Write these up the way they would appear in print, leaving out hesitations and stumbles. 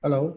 Hello.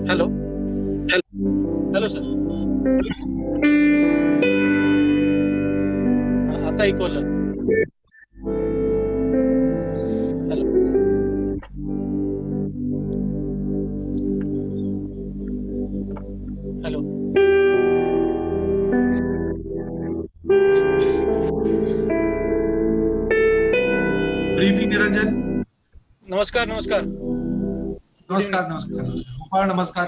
Hello. Hello, sir. आता ऐकवलं. Hello. Hello. Good evening, Niranjan. नमस्कार. नमस्कार. गोपाळ नमस्कार.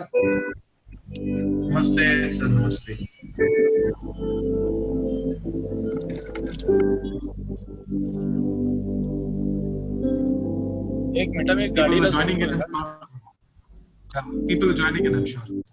नमस्ते सर. नमस्ते. एक मिनिट मी गाडीला joining in. People are joining in, I'm sure.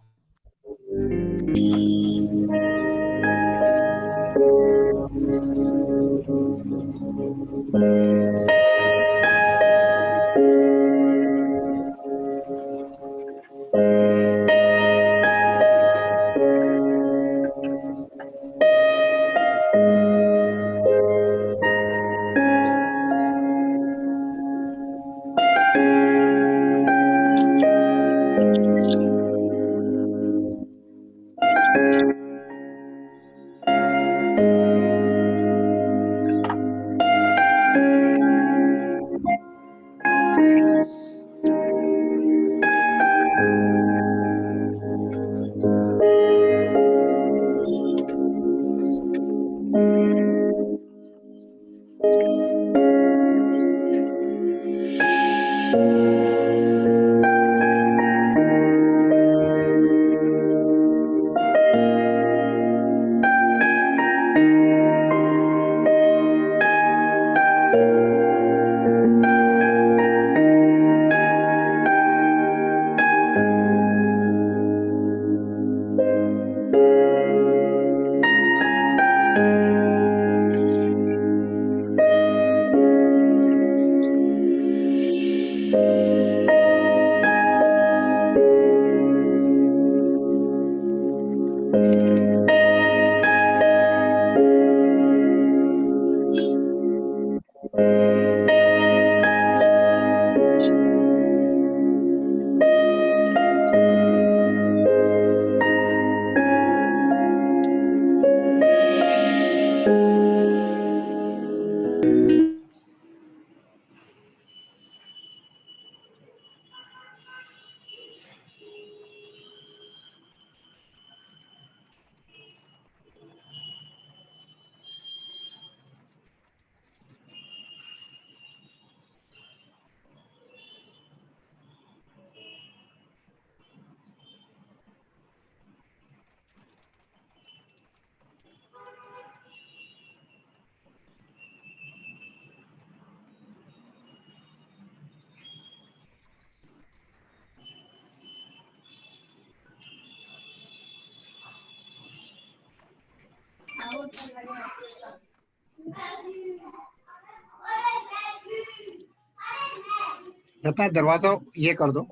Ratna दरवाजा ये कर दो.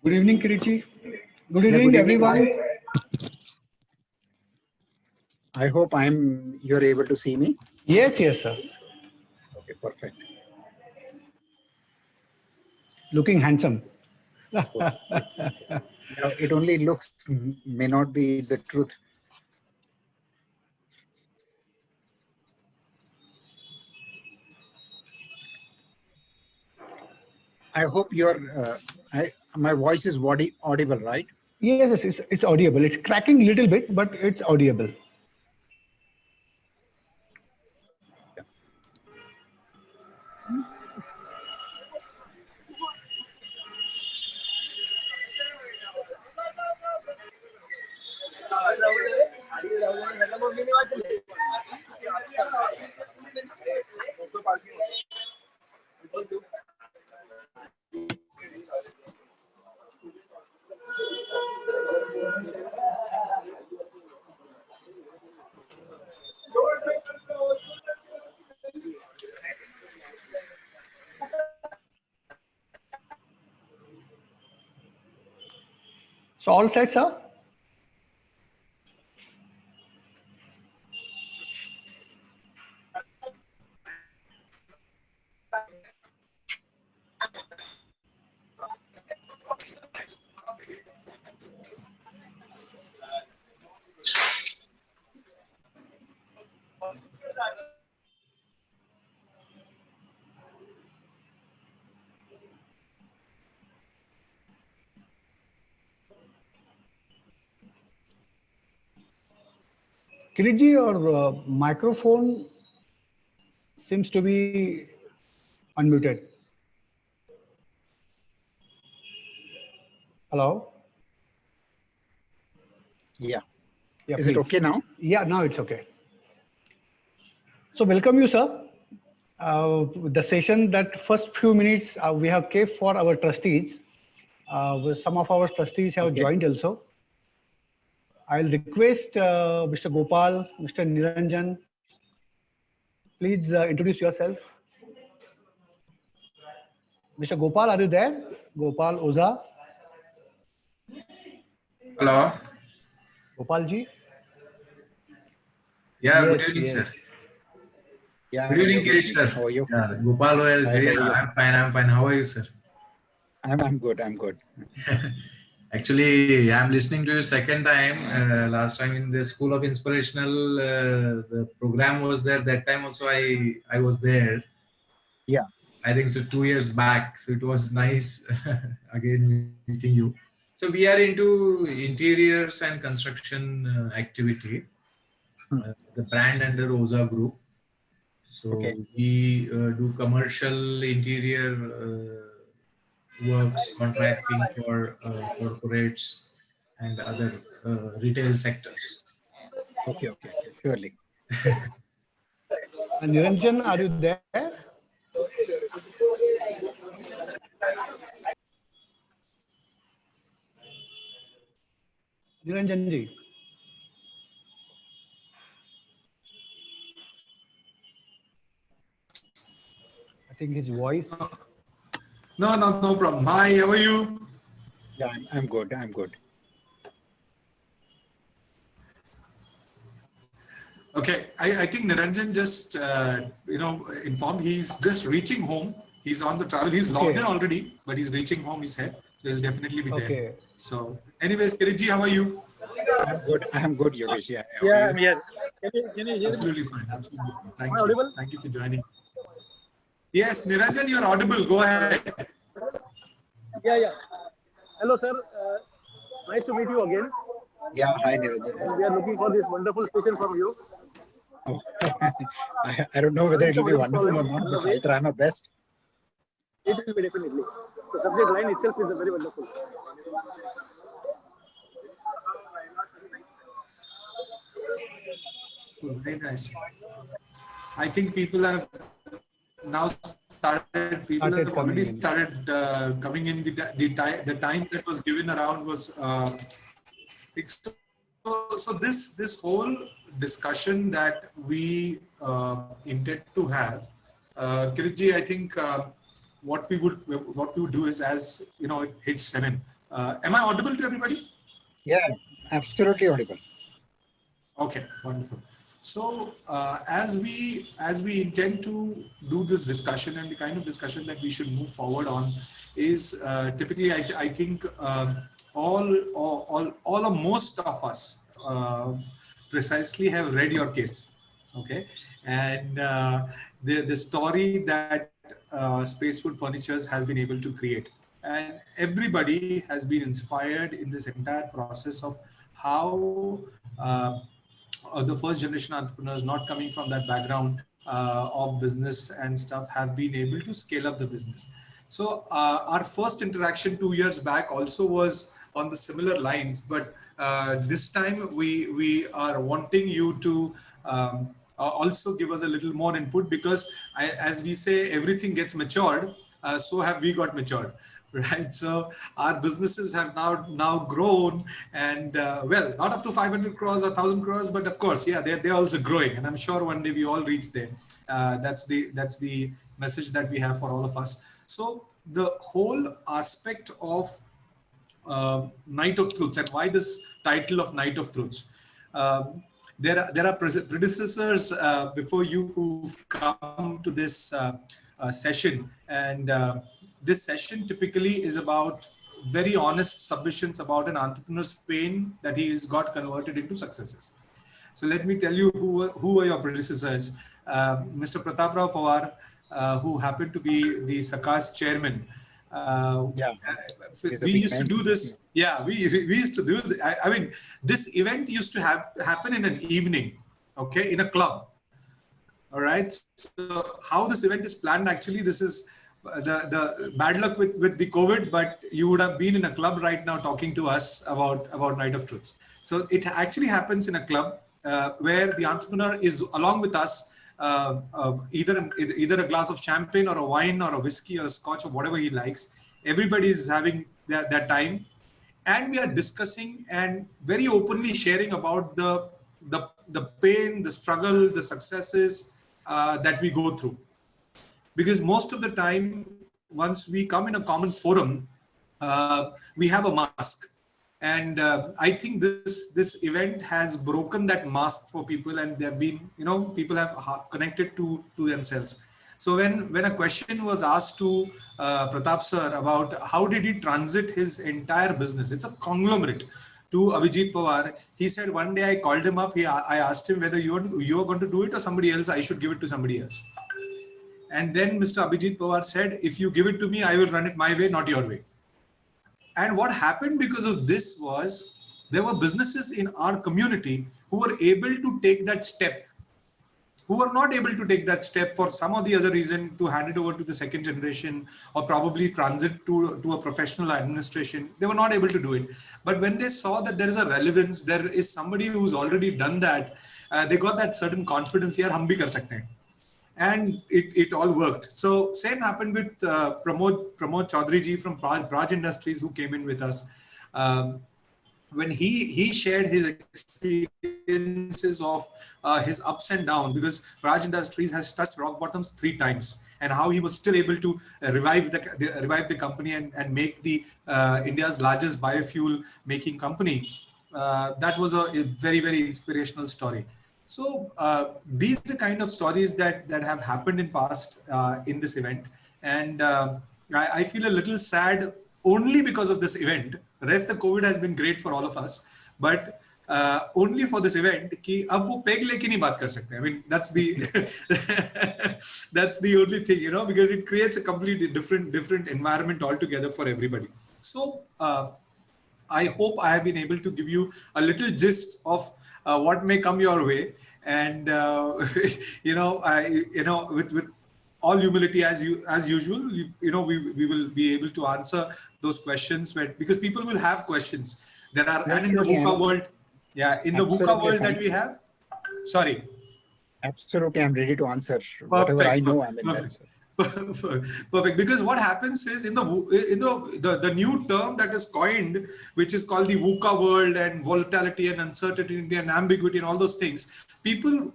Good evening, Kirit. Good evening, everyone. I hope you're able to see me. Yes, sir. Okay, perfect. Looking handsome. Now, it only looks, may not be the truth. I hope my voice is audible, right? Yes, it's audible. It's cracking a little bit, but it's audible. So all set, sir? Kiritji, your microphone seems to be unmuted. Hello? Yeah. Yeah, Is it please. okay now? Yeah, now it's okay. So welcome you, sir. The session that first few minutes we have kept for our trustees. Some of our trustees have Okay. joined also. I'll request Mr. Gopal, Mr. Niranjan, please introduce yourself. Mr. Gopal, are you there? Gopal Oza, Hello. Gopal ji? Yeah, good Yes, evening, sir. yes. Yeah. Good evening, Hello, Kirit, Joshi. sir. How are you? Yeah, Gopal is Hi, how here. are you? I'm fine. I'm fine. How are you, sir? I'm good. I'm good. Actually, I'm listening to you second time. Last time in the School of Inspirational, the program was there. That time also I was there. Yeah. I think so 2 years back. So it was nice again meeting you. So we are into interiors and construction activity. Hmm. The brand under Oza Group. So Okay. we do commercial interior works, contracting for corporates and other retail sectors. Okay. Okay. Okay. Surely. And Niranjan, are you there? Niranjan ji. I think his voice. No problem. Hi, how are you? Yeah. I'm good. I'm good. Okay, I think Niranjan just informed he's just reaching home. He's on the travel. He's logged in Okay. already, but he's reaching home. He said so. He'll definitely be there. Okay. So, anyways, Kiritji, how are you? I'm good. I'm good, Yogesh. Yeah. How are Yeah, you? I'm here. Can you hear me? Absolutely fine. Absolutely fine. Am Thank I you. audible? Thank you for joining. Yes, Niranjan, you're audible. Go ahead. Yeah. Hello, sir. Nice to meet you again. Yeah. Hi, Niranjan. And we are looking for this wonderful station from you. Oh. I don't know whether it'll be Somebody is wonderful calling or not, on the but way. I'll try my best. It will be definitely. The subject line itself is very wonderful. Very nice. I think people have now started. People Started have already coming in. started coming in. The time that was given around was. So this whole discussion that we intend to have, Kiritji, I think what we would do is, as you know, it hits 7. Am I audible to everybody? Yeah. Absolutely audible. Okay, wonderful. So as we intend to do this discussion, and the kind of discussion that we should move forward on is typically I think all or most of us precisely have read your case, okay, and the story that Spacewood Furnitures has been able to create. and everybody has been inspired in this entire process of how the first generation entrepreneurs not coming from that background of business and stuff have been able to scale up the business. So our first interaction 2 years back also was on the similar lines, but this time we are wanting you to also give us a little more input, because as we say, everything gets matured, so have we got matured, right? So our businesses have now grown, and well, not up to 500 crores or 1,000 crores, but of course, yeah, they're also growing, and I'm sure one day we all reach there. That's the message that we have for all of us. So the whole aspect of Night of Truths, and why this title of Night of Truths. There are predecessors before you who've come to this session, and this session typically is about very honest submissions about an entrepreneur's pain that he has got converted into successes. So let me tell you who were your predecessors. Mr. Pratap Rao Pawar, who happened to be the SACA's chairman. Yeah, he's a We big used to man. do this. Yeah, we used to do. I mean, this event used to happen in an evening, okay, in a club. All right. So how this event is planned, actually, this is the bad luck with the COVID, but you would have been in a club right now talking to us about Night of Truths. So it actually happens in a club where the entrepreneur is along with us, either a glass of champagne or a wine or a whiskey or a scotch or whatever he likes. Everybody is having their time, and we are discussing and very openly sharing about the pain, the struggle, the successes that we go through. Because most of the time, once we come in a common forum, we have a mask, and I think this event has broken that mask for people, and they've been, people have connected to themselves. So when a question was asked to Pratap sir about how did he transit his entire business, it's a conglomerate, to Abhijit Pawar, he said one day I called him up. I asked him whether you are going to do it or somebody else. I should give it to somebody else. And then Mr. Abhijit Pawar said, if you give it to me, I will run it my way, not your way. And what happened because of this was there were businesses in our community who were able to take that step, who were not able to take that step for some or the other reason, to hand it over to the second generation or probably transit to a professional administration. They were not able to do it. But when they saw that there is a relevance, there is somebody who's already done that, they got that certain confidence, here hum bhi kar sakte hain. And it all worked. So same happened with Pramod Chaudhary ji from Praj Industries, who came in with us. When he shared his experiences of his ups and downs, because Praj Industries has touched rock bottoms 3 times, and how he was still able to revive the company and make the India's largest biofuel making company. That was a very, very inspirational story. So these are kind of stories that have happened in past in this event, and I feel a little sad only because of this event. Rest, the COVID has been great for all of us, but only for this event कि अब वो peg लेके नहीं बात कर सकते. I mean, that's the that's the only thing, because it creates a completely different environment altogether for everybody. So I hope I have been able to give you a little gist of what may come your way, and with all humility, as usual, we will be able to answer those questions, because people will have questions. There are, and in the VUCA world, in the VUCA world that we have. Sorry. Absolutely, I'm ready to answer whatever I know. I'm in that, sir. Perfect. Because what happens is in the new term that is coined, which is called the VUCA world, and volatility and uncertainty and ambiguity and all those things, people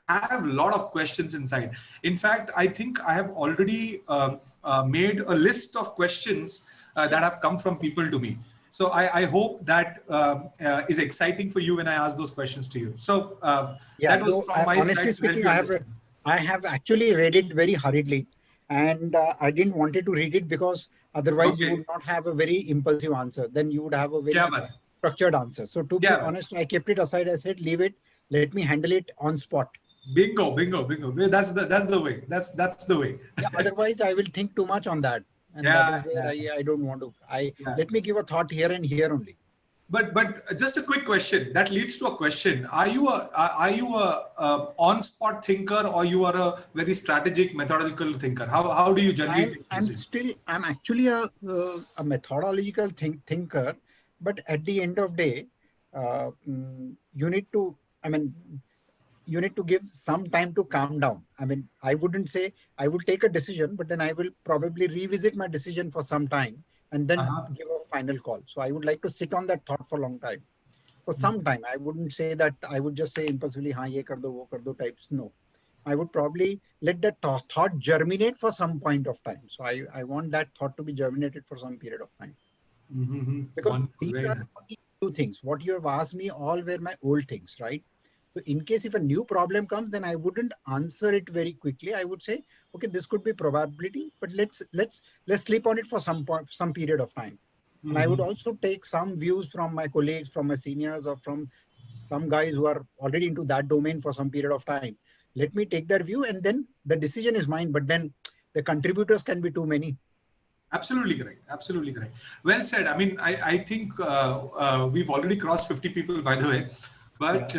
have a lot of questions inside. In fact, I think I have already made a list of questions that have come from people to me. So I hope that is exciting for you when I ask those questions to you. So that was from my honestly side. speaking, I have actually read it very hurriedly, and I didn't wanted to read it because otherwise you would not have a very impulsive answer. Then you would have a very structured answer. So to be honest, I kept it aside. I said, leave it. Let me handle it on spot. Bingo. That's the way. That's the way. Yeah, otherwise, I will think too much on that. and that is where I don't want to. Let me give a thought here and here only. But just a quick question that leads to a question. Are you a on spot thinker, or you are a very strategic methodological thinker? How do you generally take decisions? I'm actually a methodological thinker, but at the end of day, you need to, I mean, you need to give some time to calm down. I mean, I wouldn't say I will take a decision, but then I will probably revisit my decision for some time and then give a final call. So I would like to sit on that thought for a long time. For some time, I wouldn't say that I would just say impulsively, "Haan, ye kar do, wo kar do" types. No, I would probably let that thought germinate for some point of time. So I want that thought to be germinated for some period of time. Because these are only new things. What you have asked me all were my old things, right? So in case if a new problem comes, then I wouldn't answer it very quickly. I would say, okay, this could be probability, but let's sleep on it for some period of time. And I would also take some views from my colleagues, from my seniors, or from some guys who are already into that domain for some period of time. Let me take their view, and then the decision is mine. But then the contributors can be too many. Absolutely correct. Absolutely correct. Well said. I mean, I think we've already crossed 50 people, by the way. But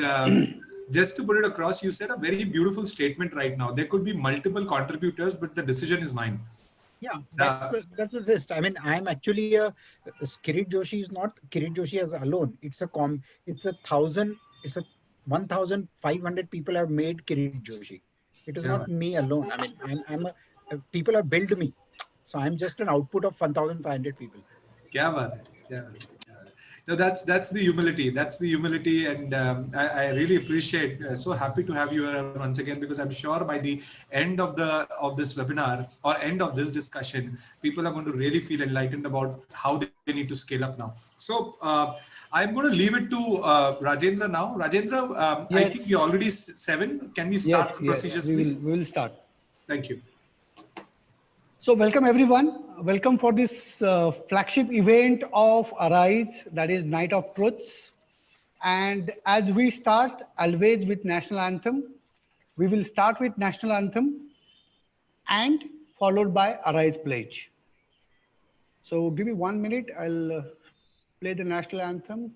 just to put it across, you said a very beautiful statement right now. There could be multiple contributors, but the decision is mine. Yeah, that's the gist. I mean, I'm actually Kirit Joshi is not Kirit Joshi as alone. It's a 1,500 people have made Kirit Joshi. It is not me alone. I mean, people have built me. So I'm just an output of 1,500 people. Kya baat hai? Kya baat hai? No, that's the humility. That's the humility, and I really appreciate. So happy to have you here once again, because I'm sure by the end of this webinar or end of this discussion, people are going to really feel enlightened about how they need to scale up now. So I'm going to leave it to Rajendra now. Rajendra, Yes. I think you're already 7. Can we start the procedures, please? We will start. Thank you. So welcome everyone. Welcome for this flagship event of Arise, that is Night of Truths. And as we start always with National Anthem, we will start with National Anthem and followed by Arise Pledge. So give me 1 minute, I'll play the National Anthem.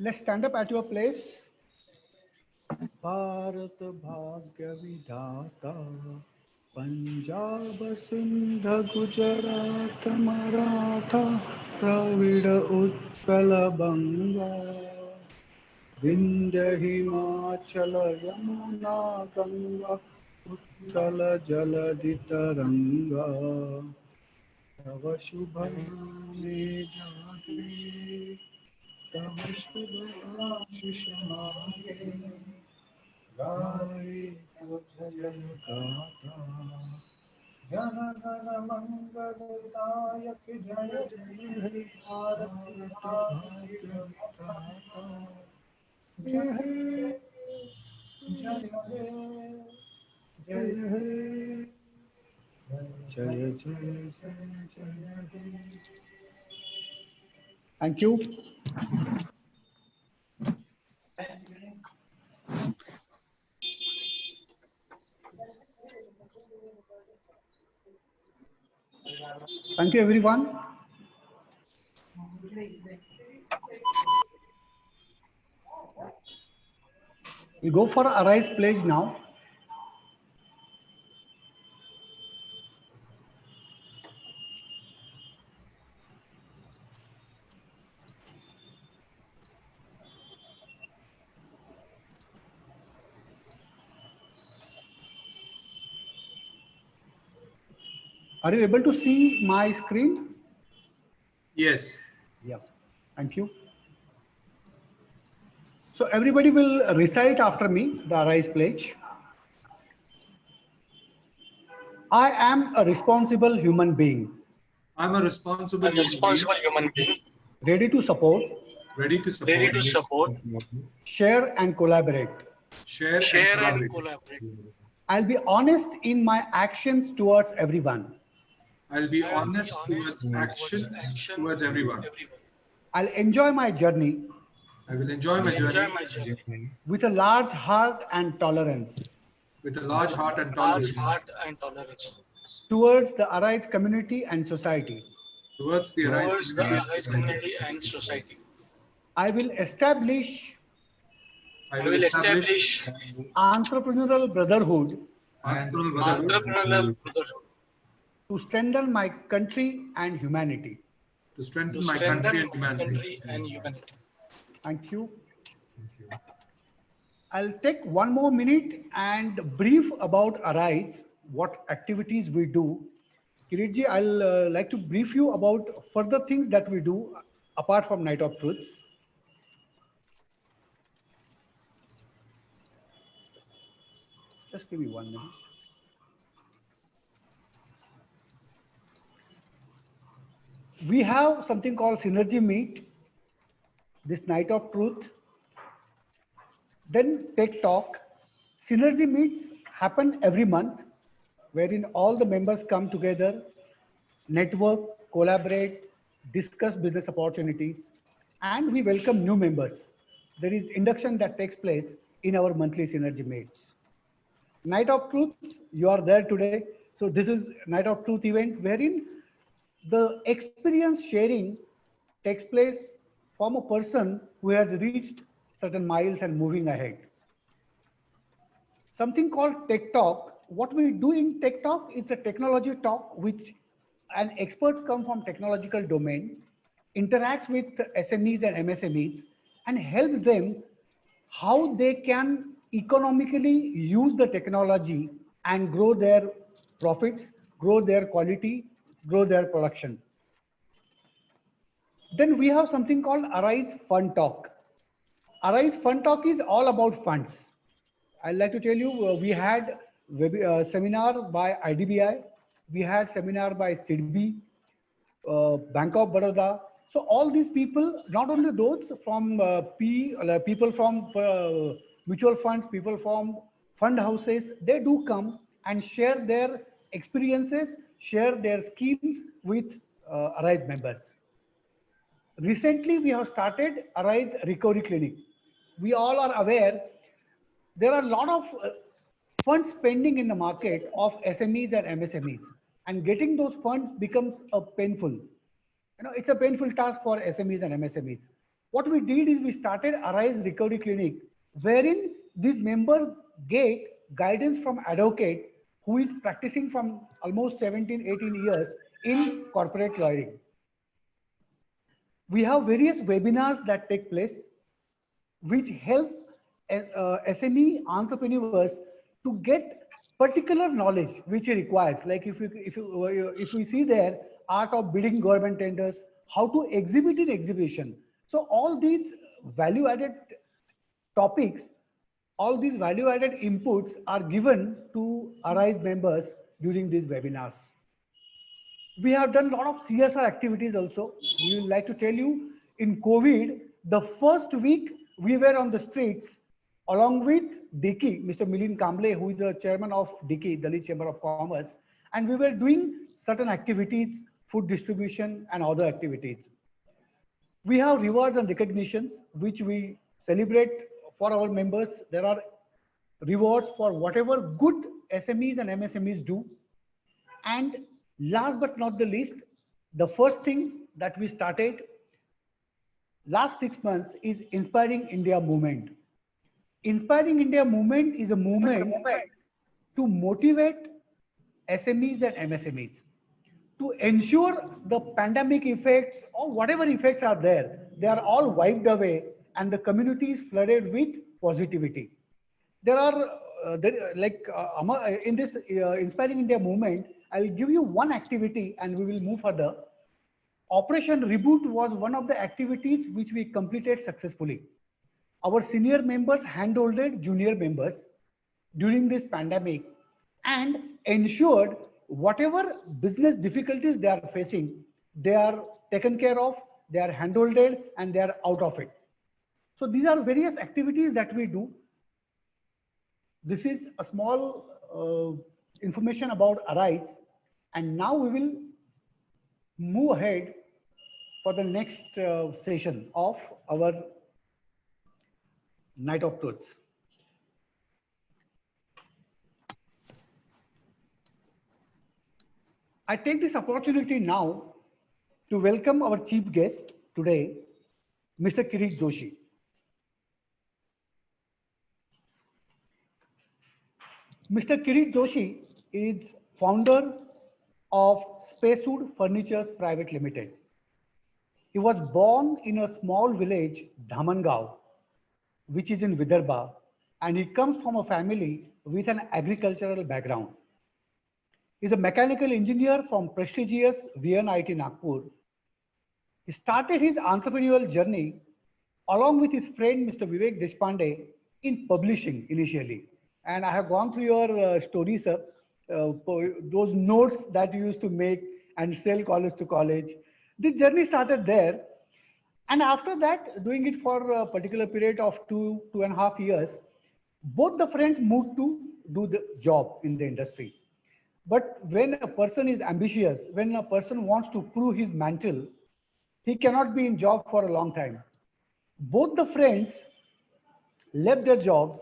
Let's stand up at your place. Bharat Bhagya Vidhata, Punjab Sindh Gujarat Maratha, Dravida Utkala Banga, Vindhya Himachala Yamuna Ganga, Utkala Jaladi Taranga, Tava Shubha Name Jagre, Tava Shubha Ashish Mage, Jai Jai Gata, Jana Gana Mangal Dayak Jai, Bharat Bhagya Vidhata, Jai Jai Jai Jai Jai Jai. Thank you. Thank you, everyone. We go for Arise Pledge now. Are you able to see my screen? Yes. Yeah. Thank you. So everybody will recite after me the Arise Pledge. I am a responsible human being. I'm a responsible human being. Ready to support. Ready to support. Share and collaborate. Share and collaborate. I'll be honest in my actions towards everyone. I'll be honest towards actions towards everyone. I'll enjoy my journey. I will enjoy my journey with a large heart and tolerance with a large heart and tolerance towards the Arise community and society. towards the Arise community and society. I will establish I will establish entrepreneurial brotherhood And entrepreneurial brotherhood to strengthen my country and humanity. to strengthen my country and humanity. Thank you. I'll take 1 more minute and brief about Arise, what activities we do. Kiritji, I'll like to brief you about further things that we do apart from Night of Truths. Just give me 1 minute. We have something called Synergy Meet, this Night of Truth, then Tech Talk. Synergy Meets happen every month, wherein all the members come together, network, collaborate, discuss business opportunities, and we welcome new members. There is induction that takes place in our monthly Synergy Meets. Night of Truths, you are there today. So this is Night of Truth event wherein the experience sharing takes place from a person who has reached certain miles and moving ahead. Something called Tech Talk. What we do in Tech Talk is a technology talk which and experts come from technological domain, interacts with SMEs and MSMEs and helps them how they can economically use the technology and grow their profits, grow their quality, grow their production. Then we have something called Arise Fund Talk. Arise Fund Talk is all about funds. I'd like to tell you, we had seminar by IDBI, we had seminar by SIDBI, Bank of Baroda. So all these people, not only those from people from mutual funds, people from fund houses, they do come and share their experiences, share their schemes with Arise members. Recently, we have started Arise Recovery Clinic. We all are aware there are a lot of funds pending in the market of SMEs and MSMEs, and getting those funds becomes a painful. It's a painful task for SMEs and MSMEs. What we did is we started Arise Recovery Clinic, wherein these members get guidance from advocate who is practicing from almost 17, 18 years in corporate lawyering. We have various webinars that take place, which help SME entrepreneurs to get particular knowledge which he requires. Like if we see there, art of bidding government tenders, how to exhibit in exhibition. So all these value-added topics, all these value-added inputs are given to Arise members during these webinars. We have done a lot of CSR activities also. We would like to tell you, in COVID, the first week we were on the streets along with DICI, Mr. Milind Kamble, who is the chairman of DICI, Dalit Chamber of Commerce, and we were doing certain activities, food distribution and other activities. We have rewards and recognitions, which we celebrate for our members. There are rewards for whatever good SMEs and MSMEs do. And last but not the least, the first thing that we started last 6 months is Inspiring India Movement. Inspiring India Movement is a movement to motivate SMEs and MSMEs to ensure the pandemic effects or whatever effects are there, they are all wiped away and the community is flooded with positivity. There are, in this Inspiring India Movement, I'll give you one activity and we will move further. Operation Reboot was one of the activities which we completed successfully. Our senior members handholded junior members during this pandemic and ensured whatever business difficulties they are facing, they are taken care of, they are handholded and they are out of it. So these are various activities that we do. This is a small information about Arise, and now we will move ahead for the next session of our Knight of Truths. I take this opportunity now to welcome our chief guest today, Mr. Kirit Joshi. Mr. Kirit Joshi is founder of Spacewood Furnitures Private Limited. He was born in a small village, Dhamangao, which is in Vidarbha, and he comes from a family with an agricultural background. He's a mechanical engineer from prestigious VNIT Nagpur. He started his entrepreneurial journey along with his friend Mr. Vivek Deshpande in publishing initially. And I have gone through your story, sir. Those notes that you used to make and sell college to college. This journey started there. And after that, doing it for a particular period of 2.5 years, both the friends moved to do the job in the industry. But when a person is ambitious, when a person wants to prove his mantle, he cannot be in job for a long time. Both the friends left their jobs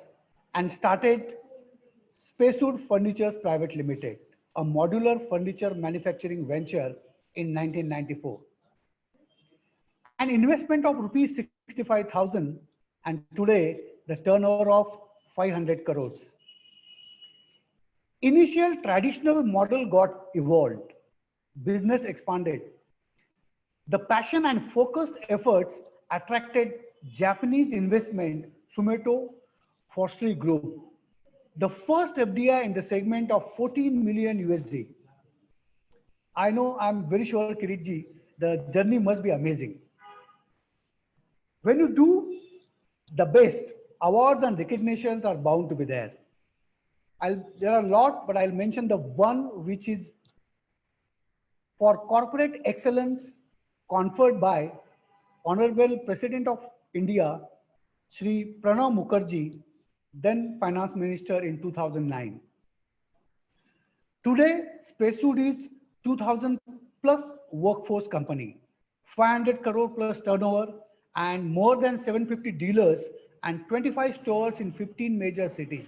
and started Spacewood Furnitures Private Limited, a modular furniture manufacturing venture in 1994. An investment of rupees 65,000 and today the turnover of 500 crores. Initial traditional model got evolved, business expanded. The passion and focused efforts attracted Japanese investment Sumeto Forestry Group, the first FDI in the segment of 14 million USD. I know, I'm very sure, Kiritji, the journey must be amazing. When you do the best, awards and recognitions are bound to be there. There are a lot, but I'll mention the one which is for corporate excellence conferred by Honorable President of India, Shri Pranav Mukherjee, then Finance Minister in 2009. Today, Spacewood is 2000 plus workforce company, 500 crore plus turnover, and more than 750 dealers and 25 stores in 15 major cities.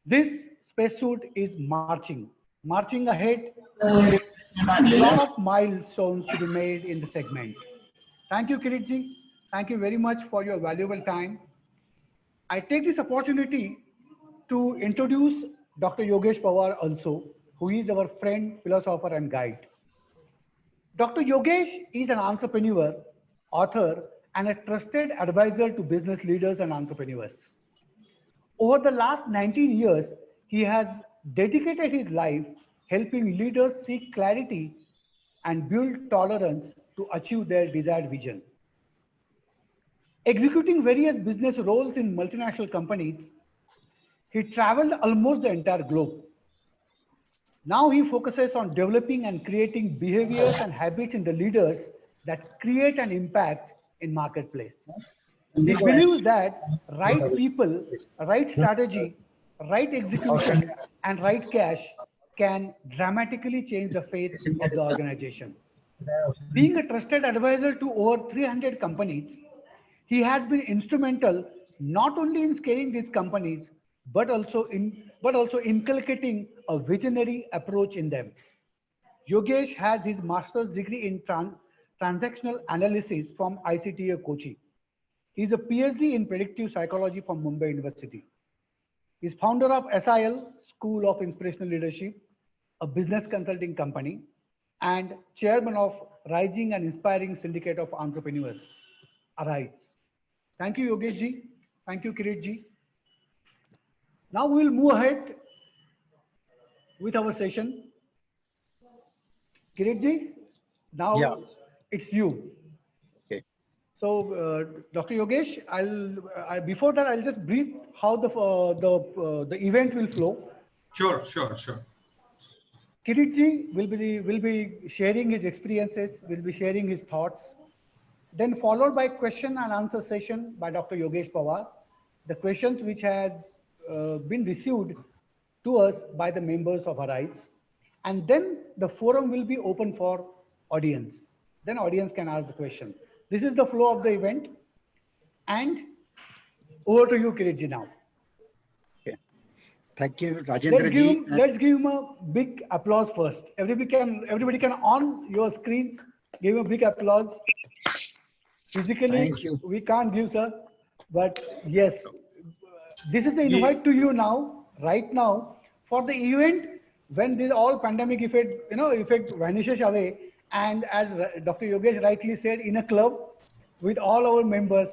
This Spacewood is marching ahead with a lot of milestones to be made in the segment. Thank you, Kiritji. Thank you very much for your valuable time. I take this opportunity to introduce Dr. Yogesh Pawar also, who is our friend, philosopher, and guide. Dr. Yogesh is an entrepreneur, author, and a trusted advisor to business leaders and entrepreneurs. Over the last 19 years, he has dedicated his life helping leaders seek clarity and build tolerance to achieve their desired vision. Executing various business roles in multinational companies, he traveled almost the entire globe. Now he focuses on developing and creating behaviors and habits in the leaders that create an impact in marketplace. He believes that right people, right strategy, right execution, and right cash can dramatically change the fate of the organization. Being a trusted advisor to over 300 companies, he has been instrumental not only in scaling these companies, but also inculcating a visionary approach in them. Yogesh has his master's degree in transactional analysis from ICTA Kochi. He is a PhD in predictive psychology from Mumbai University. He is founder of SIL, School of Inspirational Leadership, a business consulting company, and chairman of Rising and Inspiring Syndicate of Entrepreneurs, Arise. Thank you, Yogesh ji. Thank you, Kirit ji. Now we will move ahead with our session. Kirit ji, now it's you. Okay. So, Dr. Yogesh, before that, I'll just brief how the event will flow. Sure. Kirit ji will be sharing his experiences, will be sharing his thoughts, then followed by question and answer session by Dr. Yogesh Pawar. The questions which has been received to us by the members of Arise, and then the forum will be open for audience. Then audience can ask the question. This is the flow of the event. And over to you, Kirit now. Okay. Thank you, Rajendra ji. Let's give him a big applause first. Everybody can on your screens. Give him a big applause. Physically, Thank you. we can't give, sir. But yes, this is the Ye- invite to you now, right now, for the event when this all pandemic effect, effect vanishes away. And as Dr. Yogesh rightly said, in a club with all our members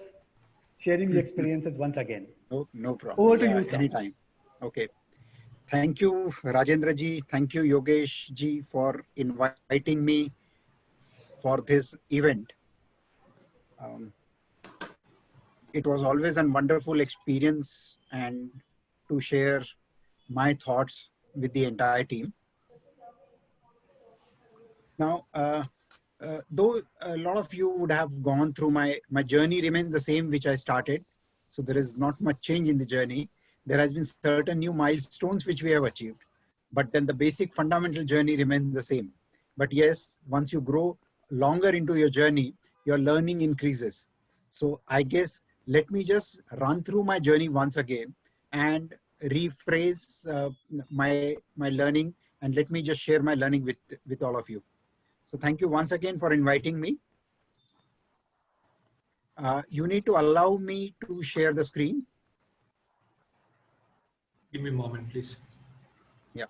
sharing the experiences once again. No problem. Over to Yeah, you, sir. anytime. Okay. Thank you, Rajendra ji. Thank you, Yogesh ji, for inviting me for this event. Um, it was always a wonderful experience and to share my thoughts with the entire team. Now, though a lot of you would have gone through my journey remains the same which I started. So there is not much change in the journey. There has been certain new milestones which we have achieved, but then the basic fundamental journey remains the same. But yes, once you grow longer into your journey, your learning increases. So I guess let me just run through my journey once again and rephrase my learning, and let me just share my learning with all of you. So thank you once again for inviting me. You need to allow me to share the screen. Give me a moment, please. Yeah.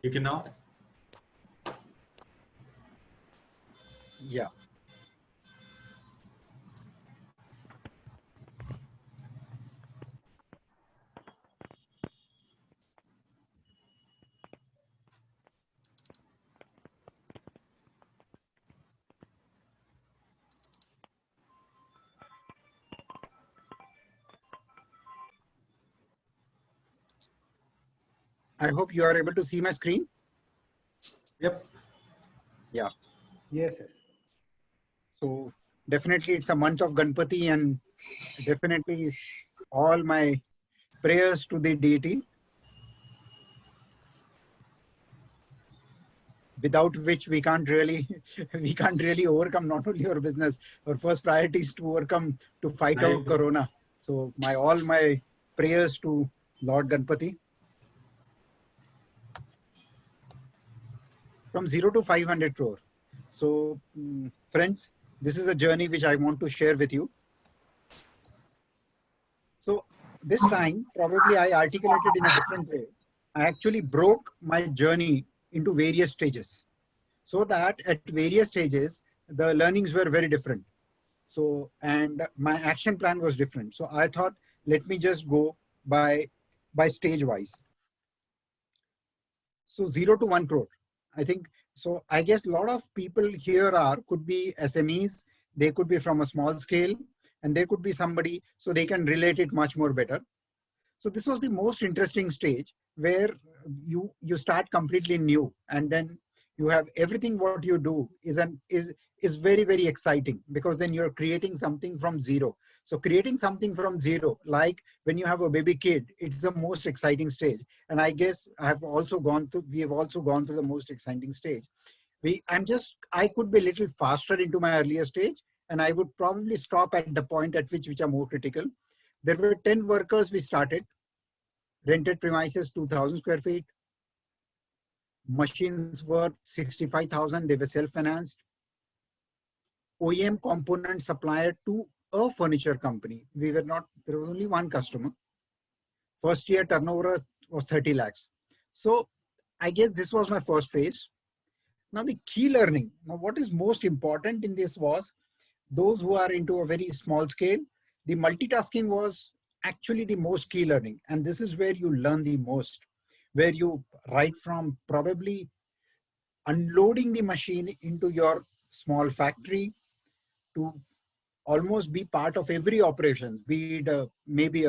You can now. Yeah. I hope you are able to see my screen. Yep. Yeah. Yes, yes. So definitely it's a month of Ganpati, and definitely all my prayers to the deity, without which we can't really we can't really overcome not only our business. Our first priority is to overcome, to fight out Right. Corona. So all my prayers to Lord Ganpati. From 0 to 500 crore. So friends, this is a journey which I want to share with you. So this time, probably I articulated in a different way. I actually broke my journey into various stages, so that at various stages, the learnings were very different. So, and my action plan was different. So I thought, let me just go by stage wise. So 0 to 1 crore. I think, so I guess a lot of people here could be SMEs, they could be from a small scale, and they could be somebody, so they can relate it much more better. So this was the most interesting stage, where you start completely new, and then you have everything what you do is very, very exciting, because then you're creating something from zero. So creating something from zero, like when you have a baby kid, it's the most exciting stage. And I guess we have also gone through the most exciting stage. I could be a little faster into my earlier stage, and I would probably stop at the point at which are more critical. There were 10 workers we started, rented premises 2,000 square feet, machines worth 65,000, they were self-financed, OEM component supplier to a furniture company. There was only one customer. First year turnover was 30 lakhs. So I guess this was my first phase. Now the key learning, now what is most important in this was, those who are into a very small scale, the multitasking was actually the most key learning. And this is where you learn the most, where you, right from probably unloading the machine into your small factory, to almost be part of every operation, be it maybe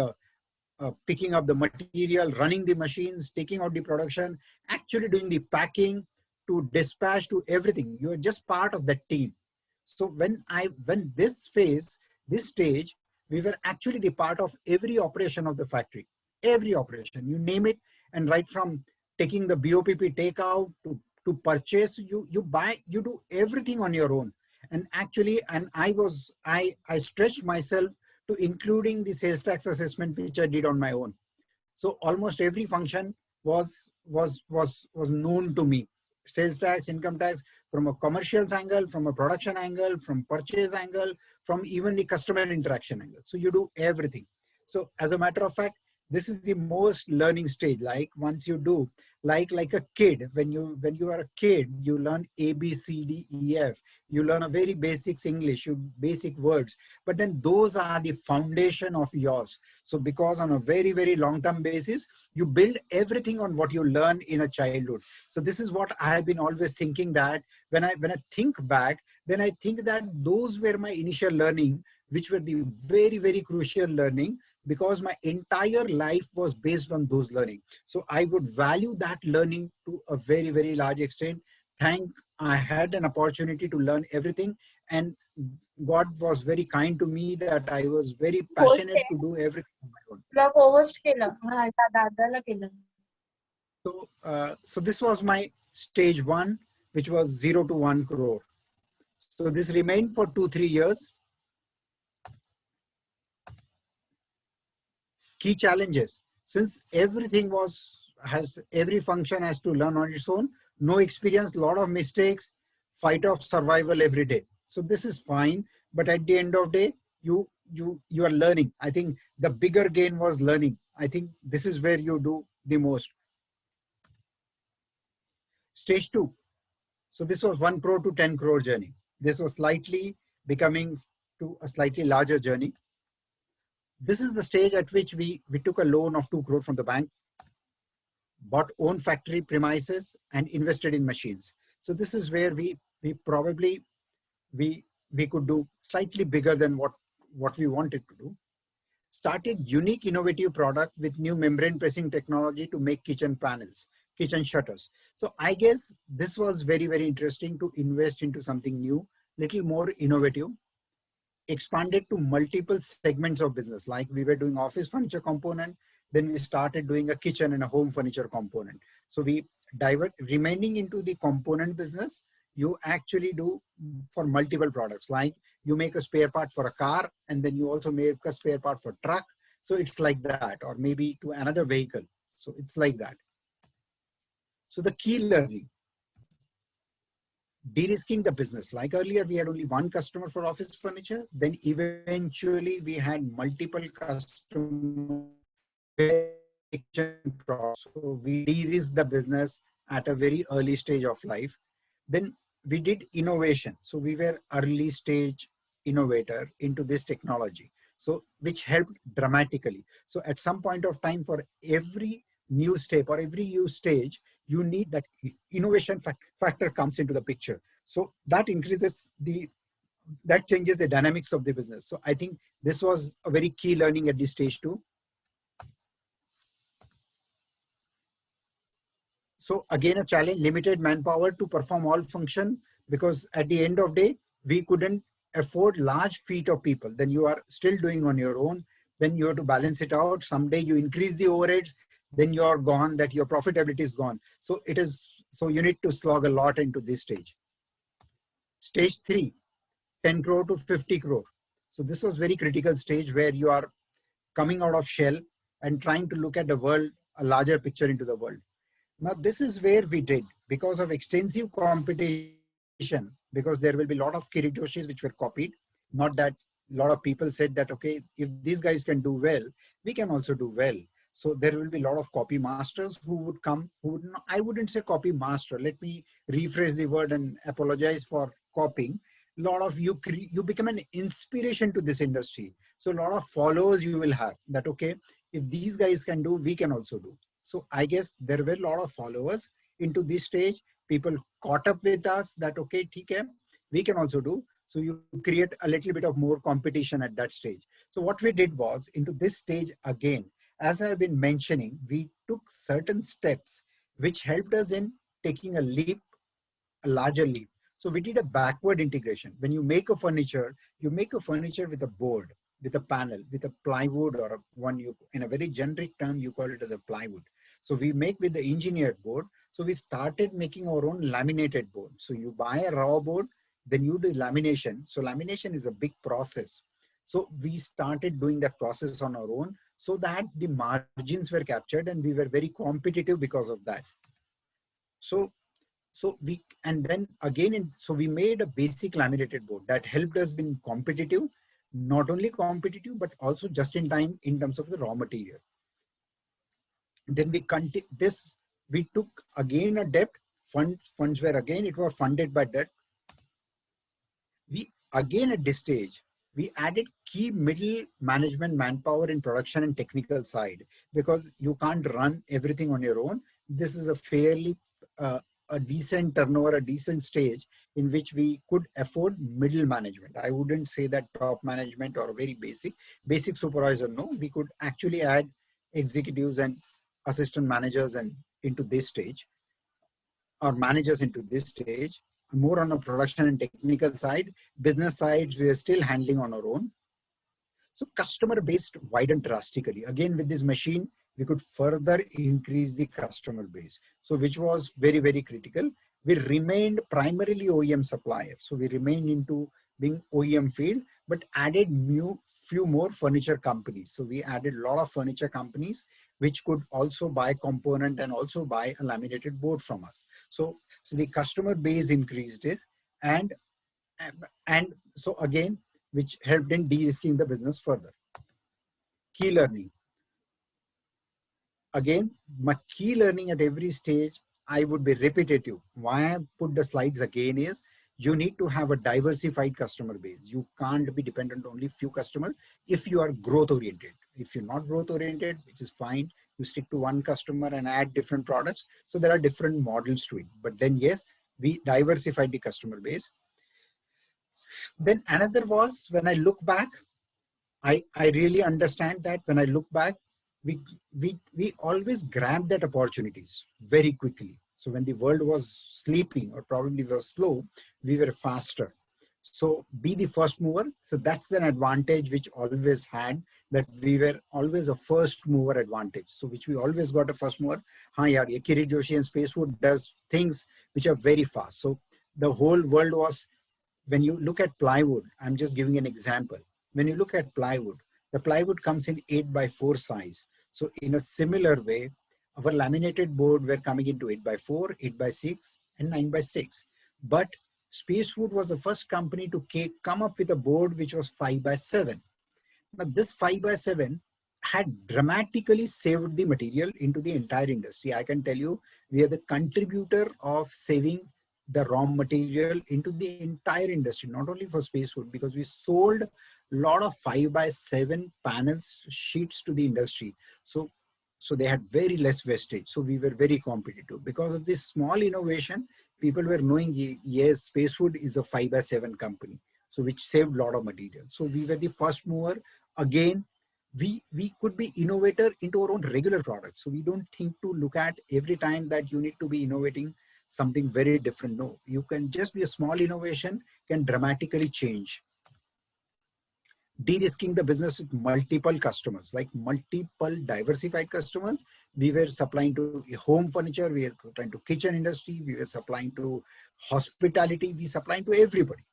picking up the material, running the machines, taking out the production, actually doing the packing, to dispatch, to everything. You are just part of that team. So when this stage, we were actually the part of every operation of the factory, every operation, you name it. And right from taking the BOPP takeout, to to purchase, you buy, you do everything on your own. And actually, and I stretched myself to including the sales tax assessment, which I did on my own. So almost every function was known to me. Sales tax, income tax, from a commercial angle, from a production angle, from purchase angle, from even the customer interaction angle. So you do everything. So as a matter of fact, this is the most learning stage. Like once you do, like a kid, when you are a kid, you learn A, B, C, D, E, F. You learn a very basics English, you basic words, but then those are the foundation of yours. So because on a very, very long-term basis, you build everything on what you learn in a childhood. So this is what I have been always thinking, that when I think back, then I think that those were my initial learning, which were the very, very crucial learning, because my entire life was based on those learning. So I would value that learning to a very, very large extent. I had an opportunity to learn everything, and God was very kind to me that I was very passionate to do everything on my own. So this was my stage 1, which was 0 to 1 crore. So this remained for 2-3 years. Key challenges: since everything every function has to learn on its own, no experience, lot of mistakes, fight of survival every day. So this is fine, but at the end of the day, you are learning. I think the bigger gain was learning. I think this is where you do the most. Stage 2. So this was 1 crore to 10 crore journey. This was slightly becoming to a slightly larger journey. This is the stage at which we took a loan of 2 crore from the bank, bought own factory premises, and invested in machines. So this is where we probably could do slightly bigger than what we wanted to do. Started unique innovative product with new membrane pressing technology to make kitchen panels, kitchen shutters. So I guess this was very, very interesting to invest into something new, little more innovative. Expanded to multiple segments of business. Like we were doing office furniture component, then we started doing a kitchen and a home furniture component. So we remaining into the component business, you actually do for multiple products. Like you make a spare part for a car, and then you also make a spare part for truck. So it's like that, or maybe to another vehicle. So it's like that. So the key learning: de-risking the business. Like earlier, we had only one customer for office furniture. Then eventually we had multiple customers. So we de-risked the business at a very early stage of life. Then we did innovation. So we were early stage innovator into this technology. So which helped dramatically. So at some point of time, for every new step or every new stage, you need that innovation factor comes into the picture. So that that changes the dynamics of the business. So I think this was a very key learning at this stage too. So again, a challenge: limited manpower to perform all function, because at the end of day, we couldn't afford large fleet of people. Then you are still doing on your own. Then you have to balance it out. Someday you increase the overheads, then you're gone, that your profitability is gone. So you need to slog a lot into this stage. Stage 3, 10 crore to 50 crore. So this was very critical stage where you are coming out of shell and trying to look at the world, a larger picture into the world. Now this is where we did, because of extensive competition, because there will be a lot of Kirit Joshis which were copied. Not that a lot of people said that, okay, if these guys can do well, we can also do well. So there will be a lot of copy masters who would come, I wouldn't say copy master. Let me rephrase the word and apologize for copying. A lot of you become an inspiration to this industry. So a lot of followers you will have, that, okay, if these guys can do, we can also do. So I guess there were a lot of followers into this stage. People caught up with us that, okay, TK, we can also do. So you create a little bit of more competition at that stage. So what we did was, into this stage again, as I've been mentioning, we took certain steps which helped us in taking a leap, a larger leap. So we did a backward integration. When you make a furniture, you make a furniture with a board, with a panel, with a plywood, or in a very generic term, you call it as a plywood. So we make with the engineered board. So we started making our own laminated board. So you buy a raw board, then you do lamination. So lamination is a big process. So we started doing that process on our own so that the margins were captured and we were very competitive because of that. So we, and then again, so we made a basic laminated board that helped us being competitive, not only competitive, but also just in time in terms of the raw material. Then we took again a debt, funds were again, it was funded by debt. We again at this stage, we added key middle management manpower in production and technical side, because you can't run everything on your own. This is a fairly a decent turnover, a decent stage in which we could afford middle management. I wouldn't say that top management or very basic supervisor. No, we could actually add executives and assistant managers and into this stage, or managers into this stage, more on a production and technical side. Business sides, we are still handling on our own. So customer base widened drastically. Again, with this machine, we could further increase the customer base. So which was very, very critical. We remained primarily OEM supplier. So we remained into being OEM field, but added few more furniture companies. So we added a lot of furniture companies, which could also buy component and also buy a laminated board from us. So the customer base increased it, and so again, which helped in de-risking the business further. Key learning. Again, my key learning at every stage, I would be repetitive. Why I put the slides again is, you need to have a diversified customer base. You can't be dependent on only few customers if you are growth oriented. If you're not growth oriented, which is fine, you stick to one customer and add different products. So there are different models to it. But then yes, we diversified the customer base. Then another was, when I look back, I really understand that when I look back, we always grab that opportunities very quickly. So when the world was sleeping or probably was slow, we were faster. So be the first mover. So that's an advantage which always had, that we were always a first mover advantage. So which we always got a first mover. Kirit, Joshi and Spacewood does things which are very fast. So the whole world was, when you look at plywood, I'm just giving an example. When you look at plywood, the plywood comes in 8x4 size. So in a similar way, our laminated board were coming into 8x4, 8x6 and 9x6. But Spacewood was the first company to come up with a board which was 5x7. Now this 5x7 had dramatically saved the material into the entire industry. I can tell you, we are the contributor of saving the raw material into the entire industry, not only for Spacewood, because we sold a lot of 5x7 panels sheets to the industry. So they had very less wastage. So we were very competitive. Because of this small innovation, people were knowing, yes, Spacewood is a 5x7 company. So which saved a lot of material. So we were the first mover. Again, we could be innovator into our own regular products. So we don't think to look at every time that you need to be innovating something very different. No, you can just be a small innovation can dramatically change. De-risking the business with multiple customers, like multiple diversified customers. We were supplying to home furniture, we were supplying to kitchen industry, we were supplying to hospitality, we supplying to everybody.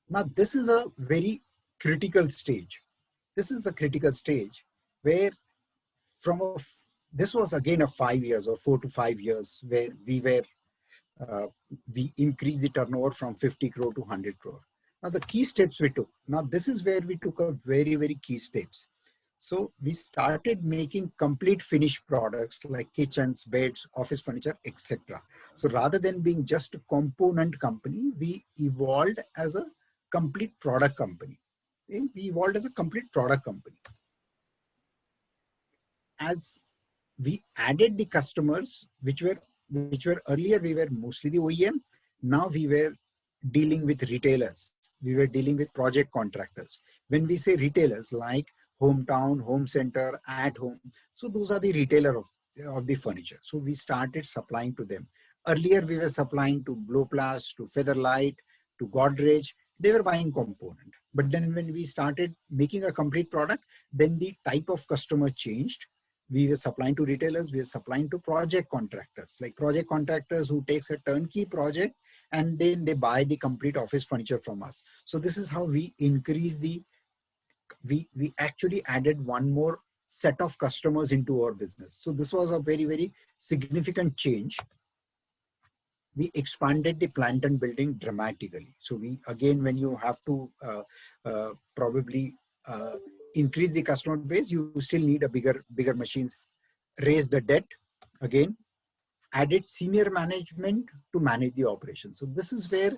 Now this is a very critical stage. This is a critical stage where this was again a 5 years or 4 to 5 years where we increased the turnover from 50 crore to 100 crore. Now the key steps we took. Now this is where we took a very, very key steps. So we started making complete finished products like kitchens, beds, office furniture, etc. So rather than being just a component company, we evolved as a complete product company. As we added the customers, which were earlier, we were mostly the OEM. Now we were dealing with retailers. We were dealing with project contractors. When we say retailers, like Hometown, Home Center, At Home, so those are the retailer of the furniture. So we started supplying to them. Earlier, we were supplying to Blowplast, to Featherlight, to Godrej. They were buying component. But then when we started making a complete product, then the type of customer changed. We were supplying to retailers, we were supplying to project contractors, like project contractors who takes a turnkey project and then they buy the complete office furniture from us. So this is how we increase we actually added one more set of customers into our business. So this was a very, very significant change. We expanded the plant and building dramatically. So we, again, when you have to probably increase the customer base, you still need a bigger machines, raise the debt, again, added senior management to manage the operation. So this is where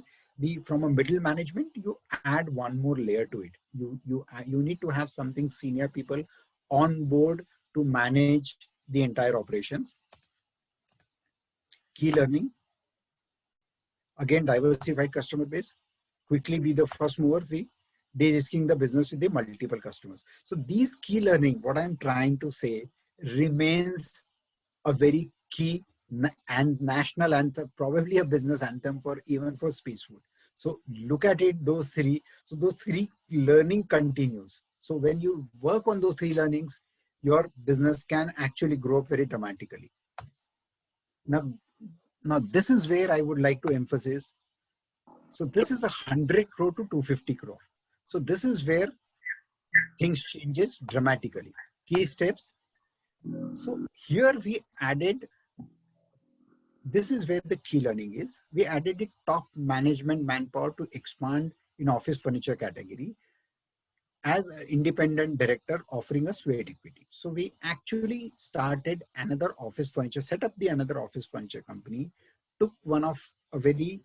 from a middle management, you add one more layer to it. You need to have something senior people on board to manage the entire operations. Key learning, again, diversified customer base, quickly be the first mover, de-risking the business with the multiple customers. So these key learning, what I'm trying to say, remains a very key and national anthem, probably a business anthem for even for Spacewood. So look at it, those three. So those three learning continues. So when you work on those three learnings, your business can actually grow up very dramatically. Now this is where I would like to emphasize. So this is 100 crore to 250 crore. So this is where things changes dramatically. Key steps. So here we added, this is where the key learning is. We added the top management manpower to expand in office furniture category as an independent director offering a sweat equity. So we actually started another office furniture, set up the another office furniture company, took one of a very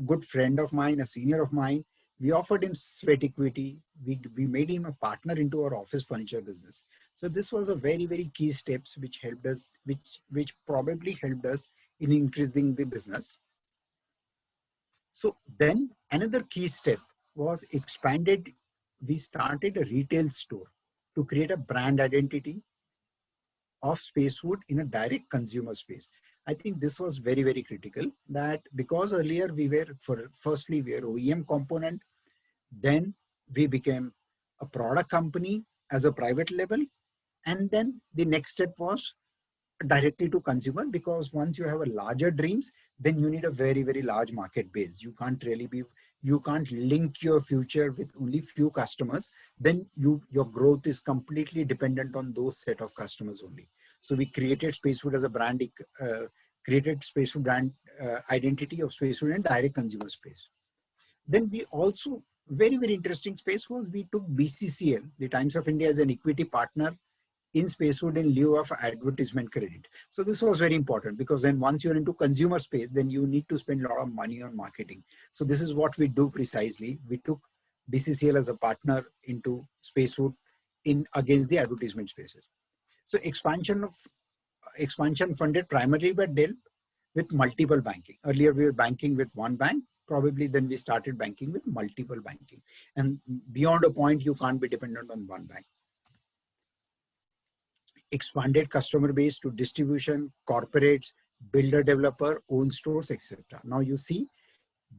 good friend of mine, a senior of mine. We offered him sweat equity. We made him a partner into our office furniture business. So this was a very, very key steps which helped us, which probably helped us in increasing the business. So then another key step was expanded. We started a retail store to create a brand identity of Spacewood in a direct consumer space. I think this was very, very critical, that because earlier we were, firstly we were OEM component, then we became a product company as a private label, and then the next step was directly to consumer, because once you have a larger dreams, then you need a very, very large market base. You can't link your future with only few customers. Then your growth is completely dependent on those set of customers only. So we created Spacewood as a brand, created Spacewood brand identity of Spacewood in direct consumer space. Then we also, very, very interesting space was we took BCCL, the Times of India, as an equity partner in Spacewood in lieu of advertisement credit. So this was very important, because then once you're into consumer space, then you need to spend a lot of money on marketing. So this is what we do precisely. We took BCCL as a partner into Spacewood in against the advertisement spaces. So expansion funded primarily by Dell with multiple banking. Earlier we were banking with one bank, probably then we started banking with multiple banking. And beyond a point, you can't be dependent on one bank. Expanded customer base to distribution, corporates, builder developer, own stores, etc. Now you see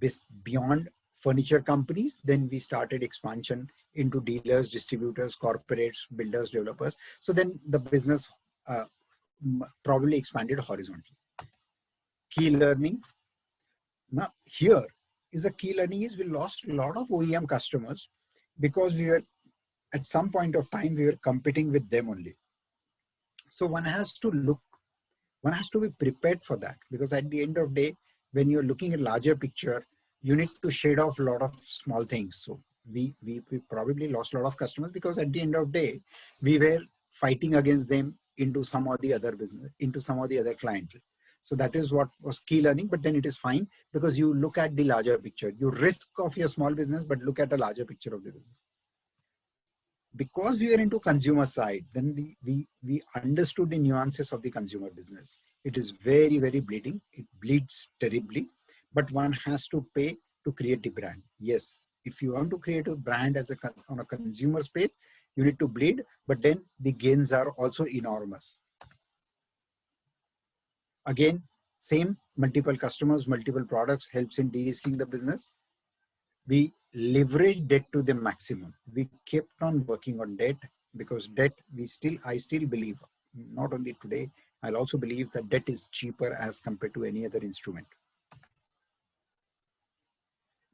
this beyond furniture companies, then we started expansion into dealers, distributors, corporates, builders, developers. So then the business probably expanded horizontally. Key learning. Now here is a key learning is we lost a lot of OEM customers because we were at some point of time we were competing with them only. So one has to be prepared for that, because at the end of the day, when you're looking at larger picture, you need to shade off a lot of small things. So we probably lost a lot of customers because at the end of the day, we were fighting against them into some or the other business, into some or the other client. So that is what was key learning, but then it is fine because you look at the larger picture. You risk of your small business, but look at the larger picture of the business. Because we are into consumer side, then we understood the nuances of the consumer business. It is very, very bleeding. It bleeds terribly, but one has to pay to create the brand. Yes, if you want to create a brand as on a consumer space, you need to bleed, but then the gains are also enormous. Again, same, multiple customers, multiple products helps in de-risking the business. We leverage debt to the maximum. We kept on working on debt because debt, I still believe not only today, I'll also believe that debt is cheaper as compared to any other instrument.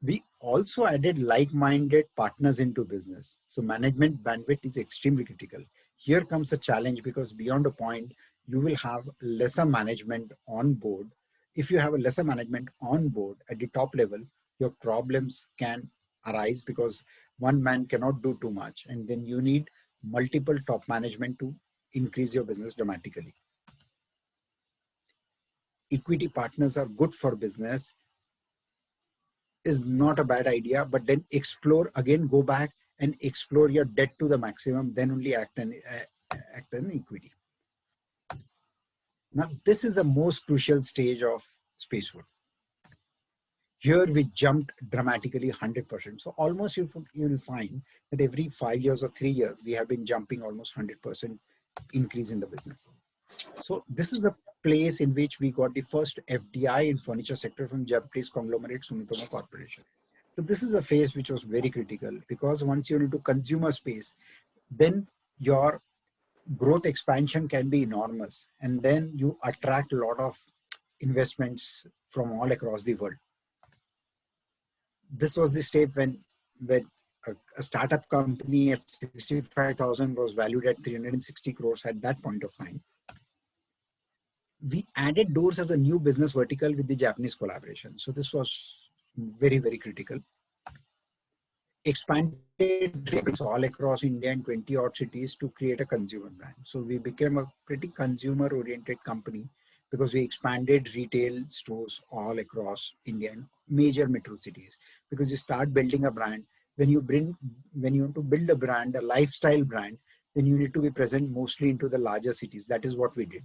We also added like-minded partners into business. So management bandwidth is extremely critical. Here comes a challenge because beyond a point, you will have lesser management on board. If you have a lesser management on board at the top level, your problems can arise because one man cannot do too much. And then you need multiple top management to increase your business dramatically. Equity partners are good for business, is not a bad idea, but then explore again, go back and explore your debt to the maximum, then only act in equity. Now, this is the most crucial stage of Spacewood. Here we jumped dramatically 100%. So almost you will find that every 5 years or 3 years, we have been jumping almost 100% increase in the business. So this is a place in which we got the first FDI in furniture sector from Japanese conglomerate Sumitomo Corporation. So this is a phase which was very critical because once you're into consumer space, then your growth expansion can be enormous. And then you attract a lot of investments from all across the world. This was the step when a startup company at 65,000 was valued at 360 crores at that point of time. We added doors as a new business vertical with the Japanese collaboration. So this was very, very critical. Expanded all across India and 20 odd cities to create a consumer brand. So we became a pretty consumer oriented company because we expanded retail stores all across India and major metro cities. Because you start building a brand, when you want to build a brand, a lifestyle brand, then you need to be present mostly into the larger cities. That is what we did.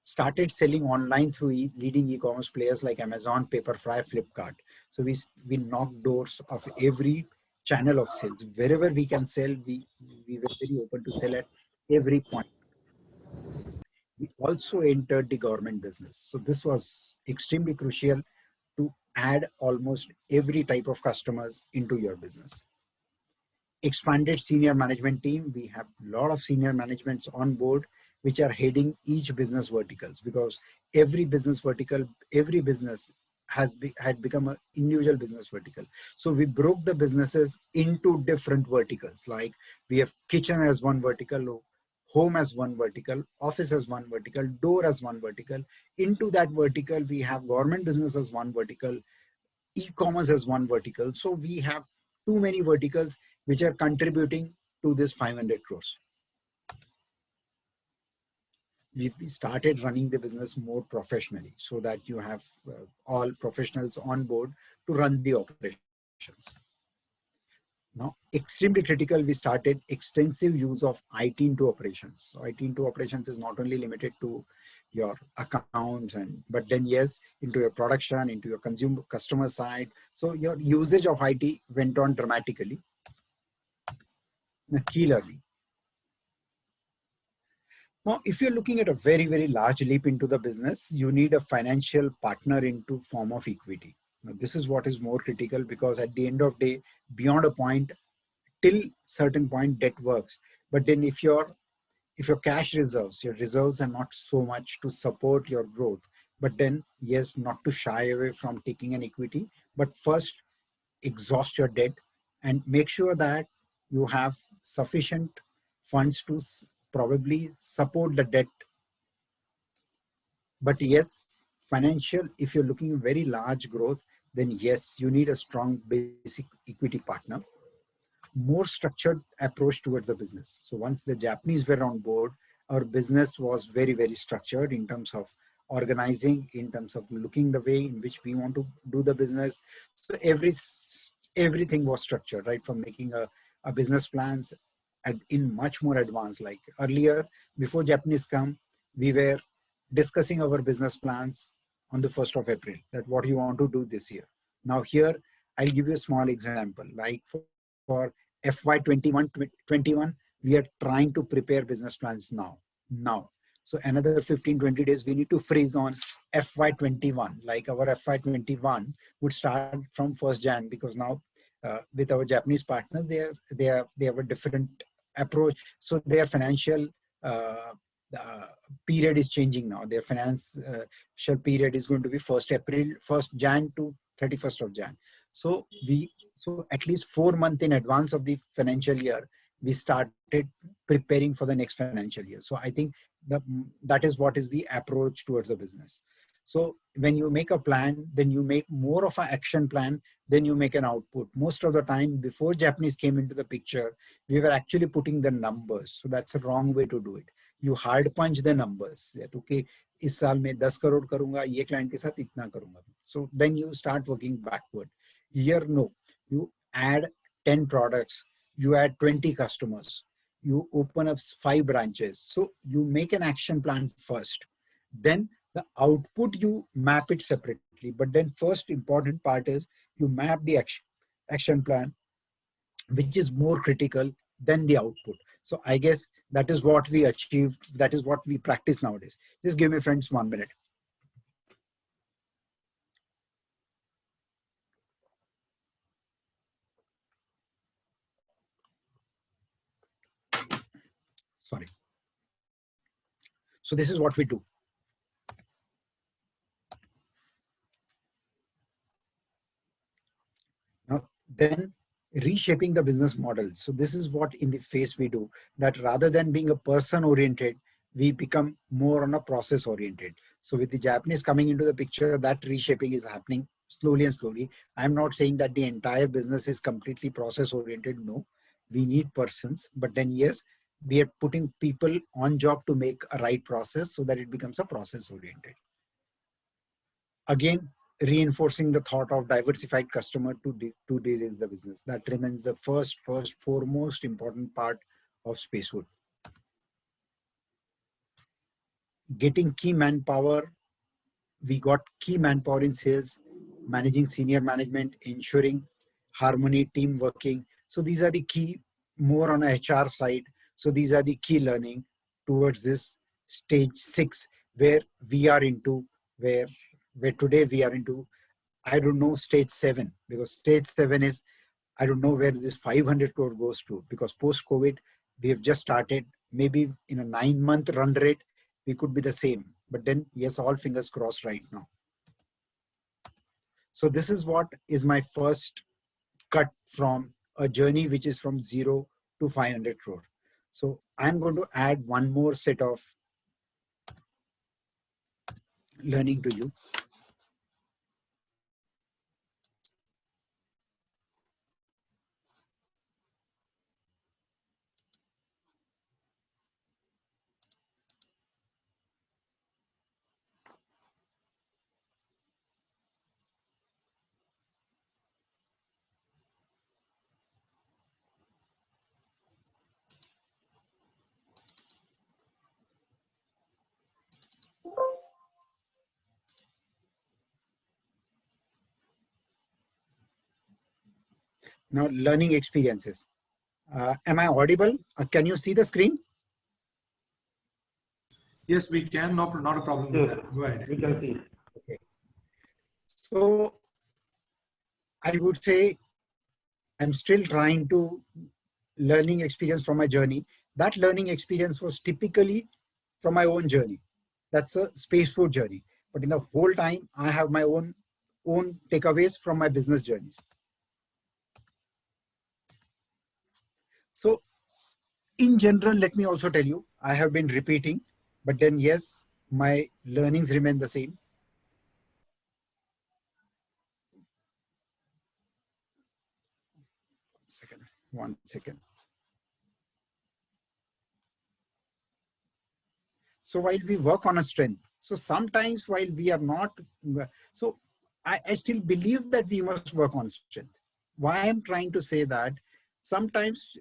Started selling online through leading e-commerce players like Amazon, Paperfry, Flipkart. So we knocked doors of every channel of sales. Wherever we can sell, we were very open to sell at every point. We also entered the government business. So this was extremely crucial to add almost every type of customers into your business. Expanded senior management team. We have a lot of senior managements on board which are heading each business verticals, because every business vertical, every business had become an individual business vertical. So we broke the businesses into different verticals. Like we have kitchen as one vertical, home as one vertical, office as one vertical, door as one vertical. Into that vertical, we have government business as one vertical, e-commerce as one vertical. So we have too many verticals which are contributing to this 500 crores. We started running the business more professionally so that you have all professionals on board to run the operations. Now, extremely critical, we started extensive use of IT into operations. So IT into operations is not only limited to your accounts, but then yes, into your production, into your customer side. So your usage of IT went on dramatically. Now, key learning. Now, if you're looking at a very, very large leap into the business, you need a financial partner into form of equity. Now, this is what is more critical, because at the end of the day, beyond a point, till certain point, debt works. But then if your cash reserves, your reserves are not so much to support your growth, but then yes, not to shy away from taking an equity, but first exhaust your debt and make sure that you have sufficient funds to probably support the debt. But yes, financial, if you're looking at very large growth, then yes, you need a strong basic equity partner. More structured approach towards the business. So once the Japanese were on board, our business was very, very structured in terms of organizing, in terms of looking the way in which we want to do the business. So everything was structured, right? From making a business plans in much more advanced. Like earlier, before Japanese come, we were discussing our business plans on the 1st of April, that what you want to do this year. Now here, I'll give you a small example. Like for FY 21, we are trying to prepare business plans now. So another 15-20 days, we need to freeze on FY 21. Like our FY 21 would start from 1st Jan, because now with our Japanese partners, they have a different approach. So their financial the period is changing now. Their financial period is going to be 1st April, 1st Jan to 31st of Jan. So at least 4 months in advance of the financial year, we started preparing for the next financial year. So I think that is what is the approach towards the business. So when you make a plan, then you make more of an action plan, then you make an output. Most of the time, before Japanese came into the picture, we were actually putting the numbers. So that's a wrong way to do it. You hard punch the numbers. That okay, इस साल में 10 करोड़ करूंगा, ये client के साथ इतना करूंगा. So then you start working backward. Here, no. You add 10 products. You add 20 customers. You open up 5 branches. So you make an action plan first. Then the output, you map it separately. But then first important part is you map the action plan, which is more critical than the output. So I guess that is what we achieved. That is what we practice nowadays. Just give me, friends, 1 minute. Sorry. So this is what we do. Now, then reshaping the business model. So this is what in the phase we do, that rather than being a person oriented, we become more on a process oriented. So with the Japanese coming into the picture, that reshaping is happening slowly and slowly. I'm not saying that the entire business is completely process oriented. No, we need persons, but then yes, we are putting people on job to make a right process so that it becomes a process oriented. Again, reinforcing the thought of diversified customer to de-risk the business. That remains the foremost important part of Spacewood. Getting key manpower. We got key manpower in sales, managing senior management, ensuring harmony, team working. So these are the key, more on a HR side. So these are the key learning towards this stage 6, where we are into, where today we are into, I don't know, stage 7, because stage 7 is, I don't know where this 500 crore goes to, because post-COVID, we have just started. Maybe in a 9-month run rate, we could be the same. But then, yes, all fingers crossed right now. So this is what is my first cut from a journey, which is from 0 to 500 crore. So I'm going to add one more set of learning to you. Now, learning experiences. Am I audible? Can you see the screen? Yes, we can. Not a problem with that. Go ahead. We can see. Okay. So I would say I'm still trying to learning experience from my journey. That learning experience was typically from my own journey. That's a Spacewood journey. But in the whole time, I have my own takeaways from my business journeys. So in general, let me also tell you, I have been repeating, but then yes, my learnings remain the same. One second. So while we work on a strength, so sometimes while we are not, so I still believe that we must work on strength. Why I'm trying to say that sometimes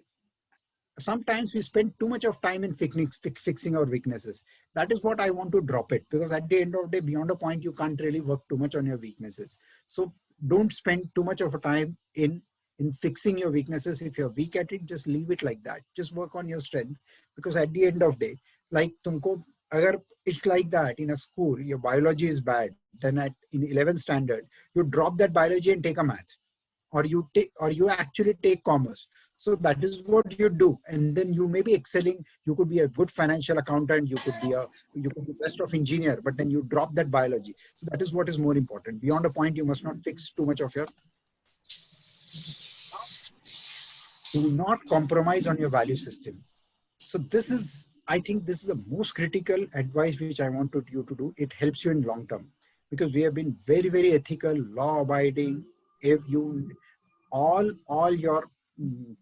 we spend too much of time in fixing our weaknesses. That is what I want to drop it, because at the end of the day, beyond a point, you can't really work too much on your weaknesses. So don't spend too much of a time in fixing your weaknesses. If you're weak at it, just leave it like that. Just work on your strength, because at the end of the day, like tumko, agar it's like that in a school, your biology is bad, then in 11th standard, you drop that biology and take a math, or you actually take commerce. So that is what you do. And then you may be excelling. You could be a good financial accountant. You could be best of engineer, but then you drop that biology. So that is what is more important. Beyond a point, you must not fix too much of your, do not compromise on your value system. So this is, I think this is the most critical advice which I wanted you to do. It helps you in long term, because we have been very, very ethical, law abiding. If you, all your, mm,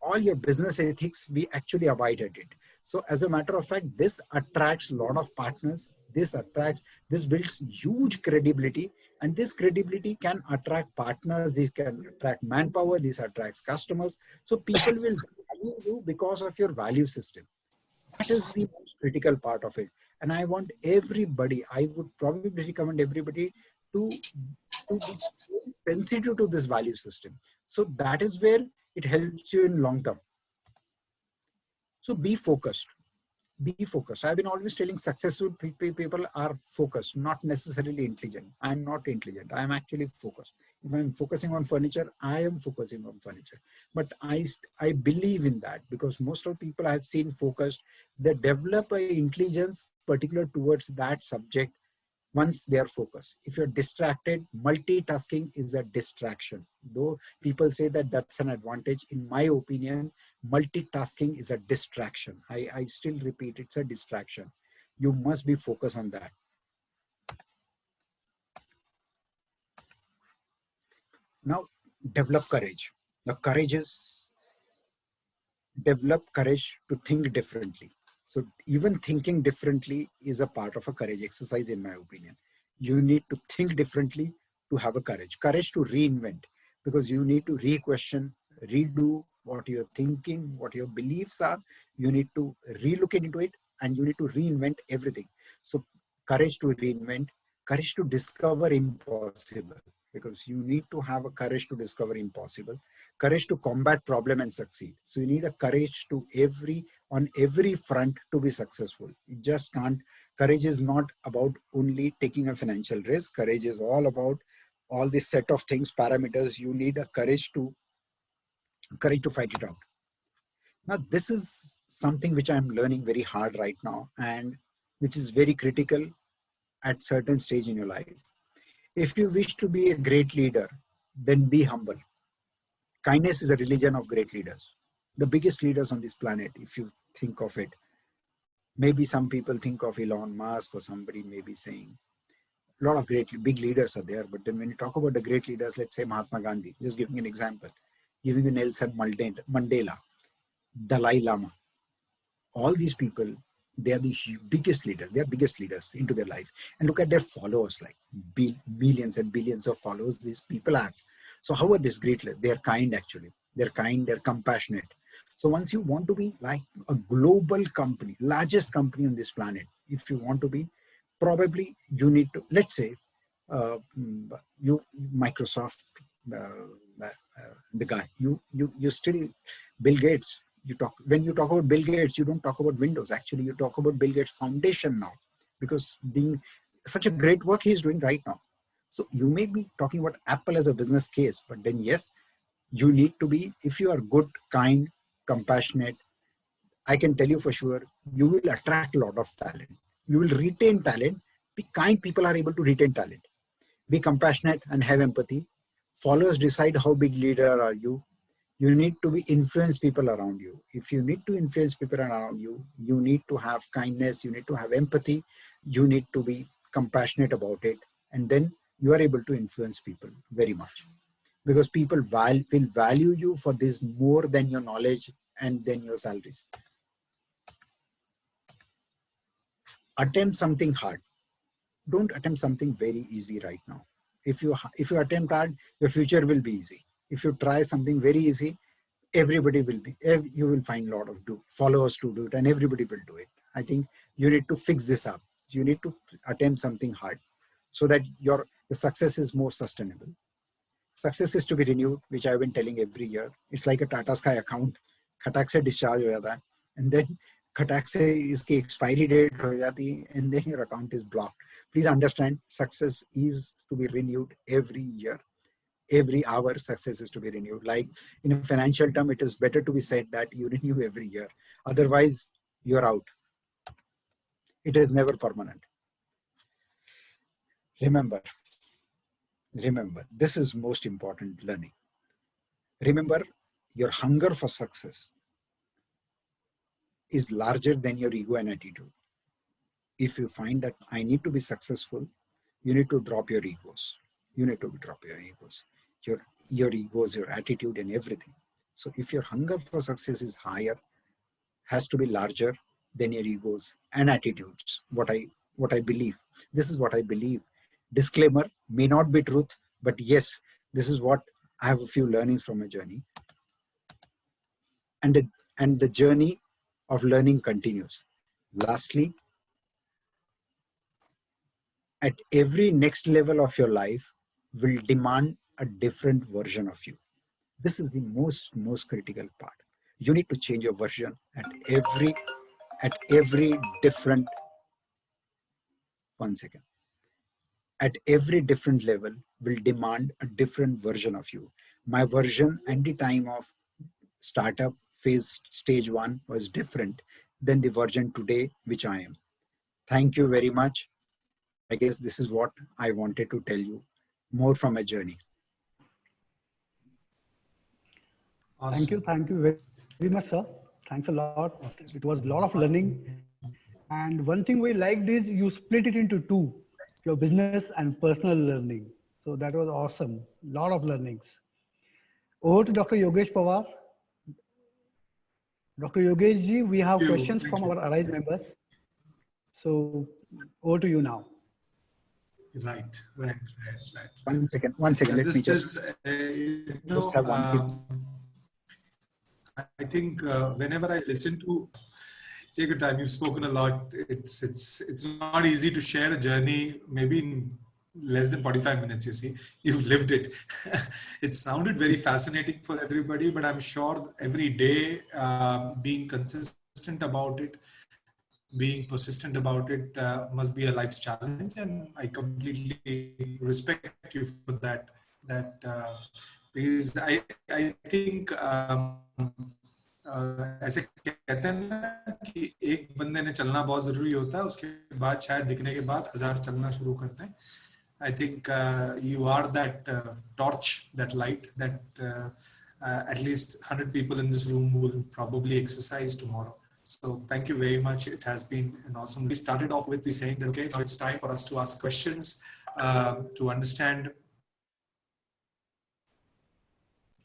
all your business ethics, we actually abided it. So as a matter of fact, this attracts a lot of partners. This builds huge credibility, and this credibility can attract partners. This can attract manpower. This attracts customers. So people will value you because of your value system. That is the most critical part of it. And I want everybody, I would probably recommend everybody to, to be very sensitive to this value system. So that is where it helps you in long term. So be focused. Be focused. I've been always telling successful people are focused, not necessarily intelligent. I'm not intelligent. I'm actually focused. If I'm focusing on furniture, I am focusing on furniture. But I believe in that, because most of the people I've seen focused, they develop an intelligence particular towards that subject once they are focused. If you're distracted, multitasking is a distraction. Though people say that that's an advantage, in my opinion, multitasking is a distraction. I still repeat, it's a distraction. You must be focused on that. Now, develop courage. The courage is, develop courage to think differently. So even thinking differently is a part of a courage exercise, in my opinion. You need to think differently to have a courage to reinvent, because you need to re-question, redo what you're thinking, what your beliefs are. You need to relook into it, and you need to reinvent everything. So courage to reinvent, courage to discover impossible, because you need to have a courage to discover impossible, courage to combat problem and succeed. So you need a courage to on every front to be successful. You just can't, courage is not about only taking a financial risk. Courage is all about all this set of things, parameters. You need a courage to fight it out. Now, this is something which I'm learning very hard right now, and which is very critical at certain stage in your life. If you wish to be a great leader, then be humble. Kindness is a religion of great leaders. The biggest leaders on this planet, if you think of it, maybe some people think of Elon Musk, or somebody may be saying, a lot of big leaders are there. But then when you talk about the great leaders, let's say Mahatma Gandhi, just giving an example, giving you Nelson Mandela, Dalai Lama, all these people, they are the biggest leaders. They are biggest leaders into their life. And look at their followers, like millions and billions of followers these people have. So how are these great leaders? They are kind, actually. They're kind, they're compassionate. So once you want to be like a global company, largest company on this planet, if you want to be, probably you need to, let's say, Microsoft, the guy, you still, Bill Gates, when you talk about Bill Gates, you don't talk about Windows. Actually, you talk about Bill Gates Foundation now, because being such a great work he's doing right now. So you may be talking about Apple as a business case, but then yes, you need to be, if you are good, kind, compassionate, I can tell you for sure, you will attract a lot of talent. You will retain talent. Be kind, people are able to retain talent. Be compassionate and have empathy. Followers decide how big leader are you. You need to be influence people around you. If you need to influence people around you, you need to have kindness, you need to have empathy, you need to be compassionate about it. And then you are able to influence people very much, because people will value you for this more than your knowledge and then your salaries. Attempt something hard. Don't attempt something very easy right now. If you attempt hard, your future will be easy. If you try something very easy, everybody will be, you will find a lot of followers to do it, and everybody will do it. I think you need to fix this up. You need to attempt something hard, so that your success is more sustainable. Success is to be renewed, which I've been telling every year. It's like a Tata Sky account. खटक से discharge हो जाता है, and then खटक से इसकी expiry date हो जाती है, and then your account is blocked. Please understand, success is to be renewed every year. Every hour success is to be renewed. Like in a financial term, it is better to be said that you renew every year. Otherwise, you're out. It is never permanent. Remember, this is most important learning. Remember, your hunger for success is larger than your ego and attitude. If you find that I need to be successful, you need to drop your egos. You need to drop your egos, your egos, your attitude and everything. So if your hunger for success is higher, has to be larger than your egos and attitudes. What I believe. This is what I believe. Disclaimer, may not be truth, but yes, this is what I have a few learnings from my journey. And the journey of learning continues. Lastly, at every next level of your life will demand a different version of you. This is the most critical part. You need to change your version at every different, one second, at every different level will demand a different version of you. My version at the time of startup phase stage 1 was different than the version today which I am. Thank you very much. I guess this is what I wanted to tell you more from a journey. Awesome. Thank you very much, sir. Thanks a lot. It was a lot of learning. And one thing we liked is you split it into two, your business and personal learning. So that was awesome. A lot of learnings. Over to Dr. Yogesh Pawar. Dr. Yogesh ji, we have questions from our Arise members. So over to you now. Right. One second. Let me just have one seat. I think whenever I listen to, take your time. You've spoken a lot. It's not easy to share a journey. Maybe in less than 45 minutes. You see, you've lived it. It sounded very fascinating for everybody, but I'm sure every day being consistent about it, being persistent about it must be a life's challenge, and I completely respect you for that. Because I think ऐसे कहते हैं ना कि एक बंदे ने चलना बहुत जरूरी होता है, उसके बाद शायद दिखने के बाद 1000 चलना शुरू करते हैं. I think you are that torch, that light, that at least 100 people in this room will probably exercise tomorrow. So thank you very much. It has been an awesome. We started off with saying that, okay, now it's time for us to ask questions to understand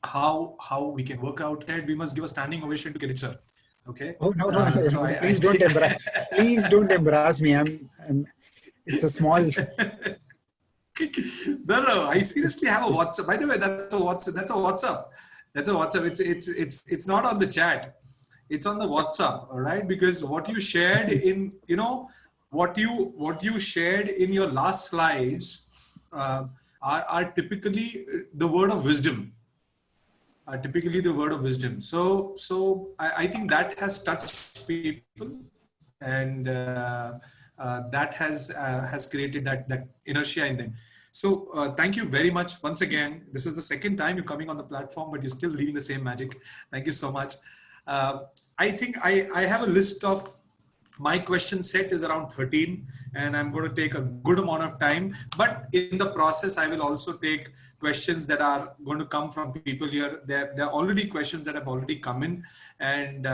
how we can work out. We must give a standing ovation to Kirit sir. Okay. Oh no! So please don't embarrass me. It's a small. No. I seriously have a WhatsApp. By the way, that's a WhatsApp. It's not on the chat. It's on the WhatsApp. All right, because what you shared in what you shared in your last slides are typically the word of wisdom. So I think that has touched people, and that has created that inertia in them. So thank you very much once again. This is the second time you're coming on the platform, but you're still leaving the same magic. Thank you so much. I think I have a list of my question set is around 13, and I'm going to take a good amount of time. But in the process, I will also take questions that are going to come from people here. There are already questions that have already come in. And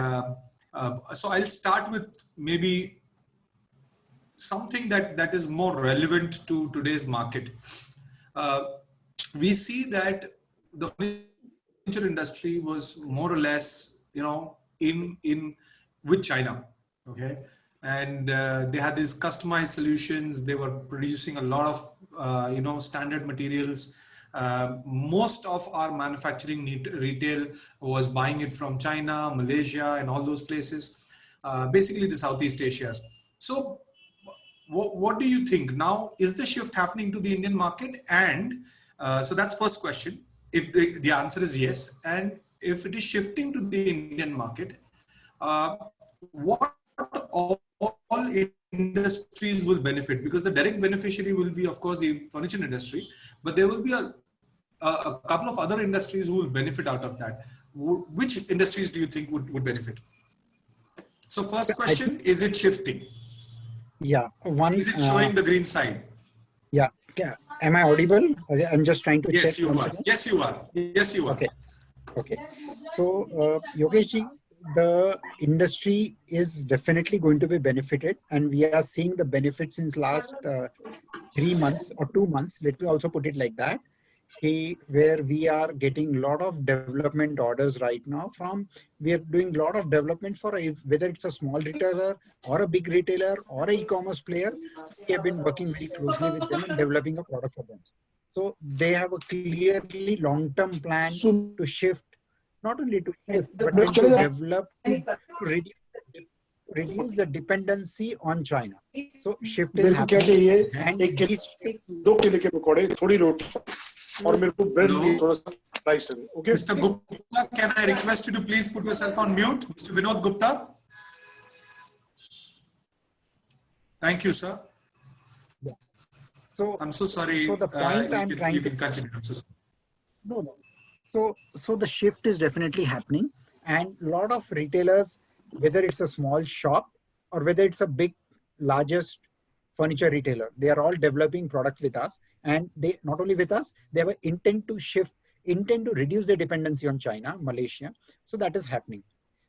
so I'll start with maybe something that is more relevant to today's market. We see that the furniture industry was more or less, in with China. Okay. And they had these customized solutions. They were producing a lot of, standard materials. Most of our manufacturing retail was buying it from China, Malaysia, and all those places, basically the Southeast Asia. So what do you think now? Is the shift happening to the Indian market? And so that's first question. If the answer is yes, and if it is shifting to the Indian market, what all industries will benefit? Because the direct beneficiary will be, of course, the furniture industry, but there will be a couple of other industries who will benefit out of that. Which industries do you think would benefit? So first I think, question, is it shifting? yeah, Is it showing the green side? yeah. Am I audible? Okay, I'm just trying to check Yes, you once are. again. Yes, you are. Yes, you are. Okay. Okay. So, Yogesh, the industry is definitely going to be benefited, and we are seeing the benefits since last 3 months or 2 months. Let me also put it like that. Where we are getting a lot of development orders right now from, we are doing a lot of development for whether it's a small retailer or a big retailer or a e-commerce player. We have been working very closely with them and developing a product for them. So they have a clearly long-term plan So, to shift, not only to shift, but then to develop, to reduce the dependency on China. So shift is मेरे को क्या happening, चाहिए and एक these दो केले के पकौड़े थोड़ी रोटी और मेरे को ब्रेड Hello? भी थोड़ा सा राइस है okay Mr. Gupta, can I request you to please put yourself on mute? Mr. Vinod Gupta. Thank you, sir. yeah. So I'm so sorry. So the point I'm trying you to can continue. I'm so sorry. no. So the shift is definitely happening, and a lot of retailers, whether it's a small shop or whether it's a big, largest furniture retailer, they are all developing products with us, and they not only with us, they have an intent to shift, intent to reduce their dependency on China, Malaysia. So that is happening.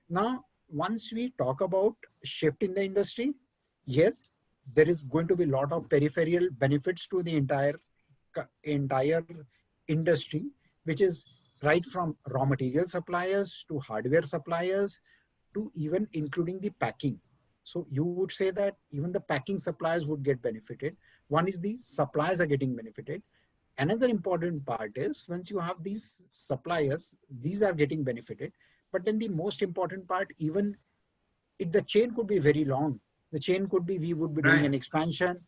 Now, once we talk about shift in the industry, yes, there is going to be a lot of peripheral benefits to the entire industry, which is right from raw material suppliers to hardware suppliers to even including the packing. So you would say that even the packing suppliers would get benefited. One is the suppliers are getting benefited. Another important part is once you have these suppliers, these are getting benefited. But then the most important part, even the chain could be very long. The chain could be, we would be doing an expansion.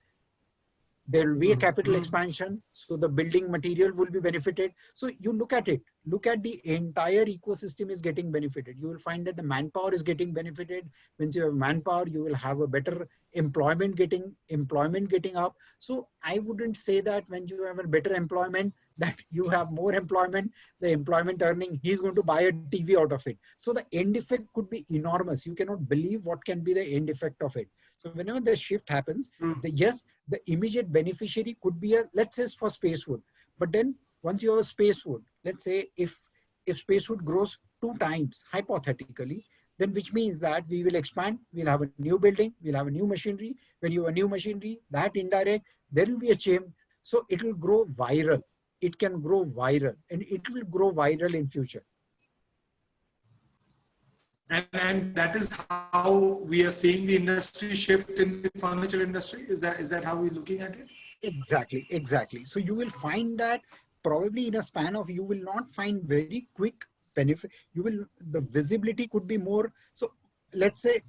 There will be a capital expansion, so the building material will be benefited. So you look at it, look at the entire ecosystem is getting benefited. You will find that the manpower is getting benefited. Once you have manpower, you will have a better employment getting up. So I wouldn't say that when you have a better employment, that you have more employment, the employment earning, he's going to buy a TV out of it. So the end effect could be enormous. You cannot believe what can be the end effect of it. So whenever the shift happens, yes, the immediate beneficiary could be let's say for Spacewood. But then once you have a Spacewood, let's say if Spacewood grows 2 times, hypothetically, then which means that we will expand, we'll have a new building, we'll have a new machinery. When you have a new machinery, that indirect, there will be a chain. So it will grow viral. It can grow viral, and it will grow viral in future. And that is how we are seeing the industry shift in the furniture industry. Is that how we're looking at it? Exactly. So you will find that probably in a span of, you will not find very quick benefit. The visibility could be more. So let's say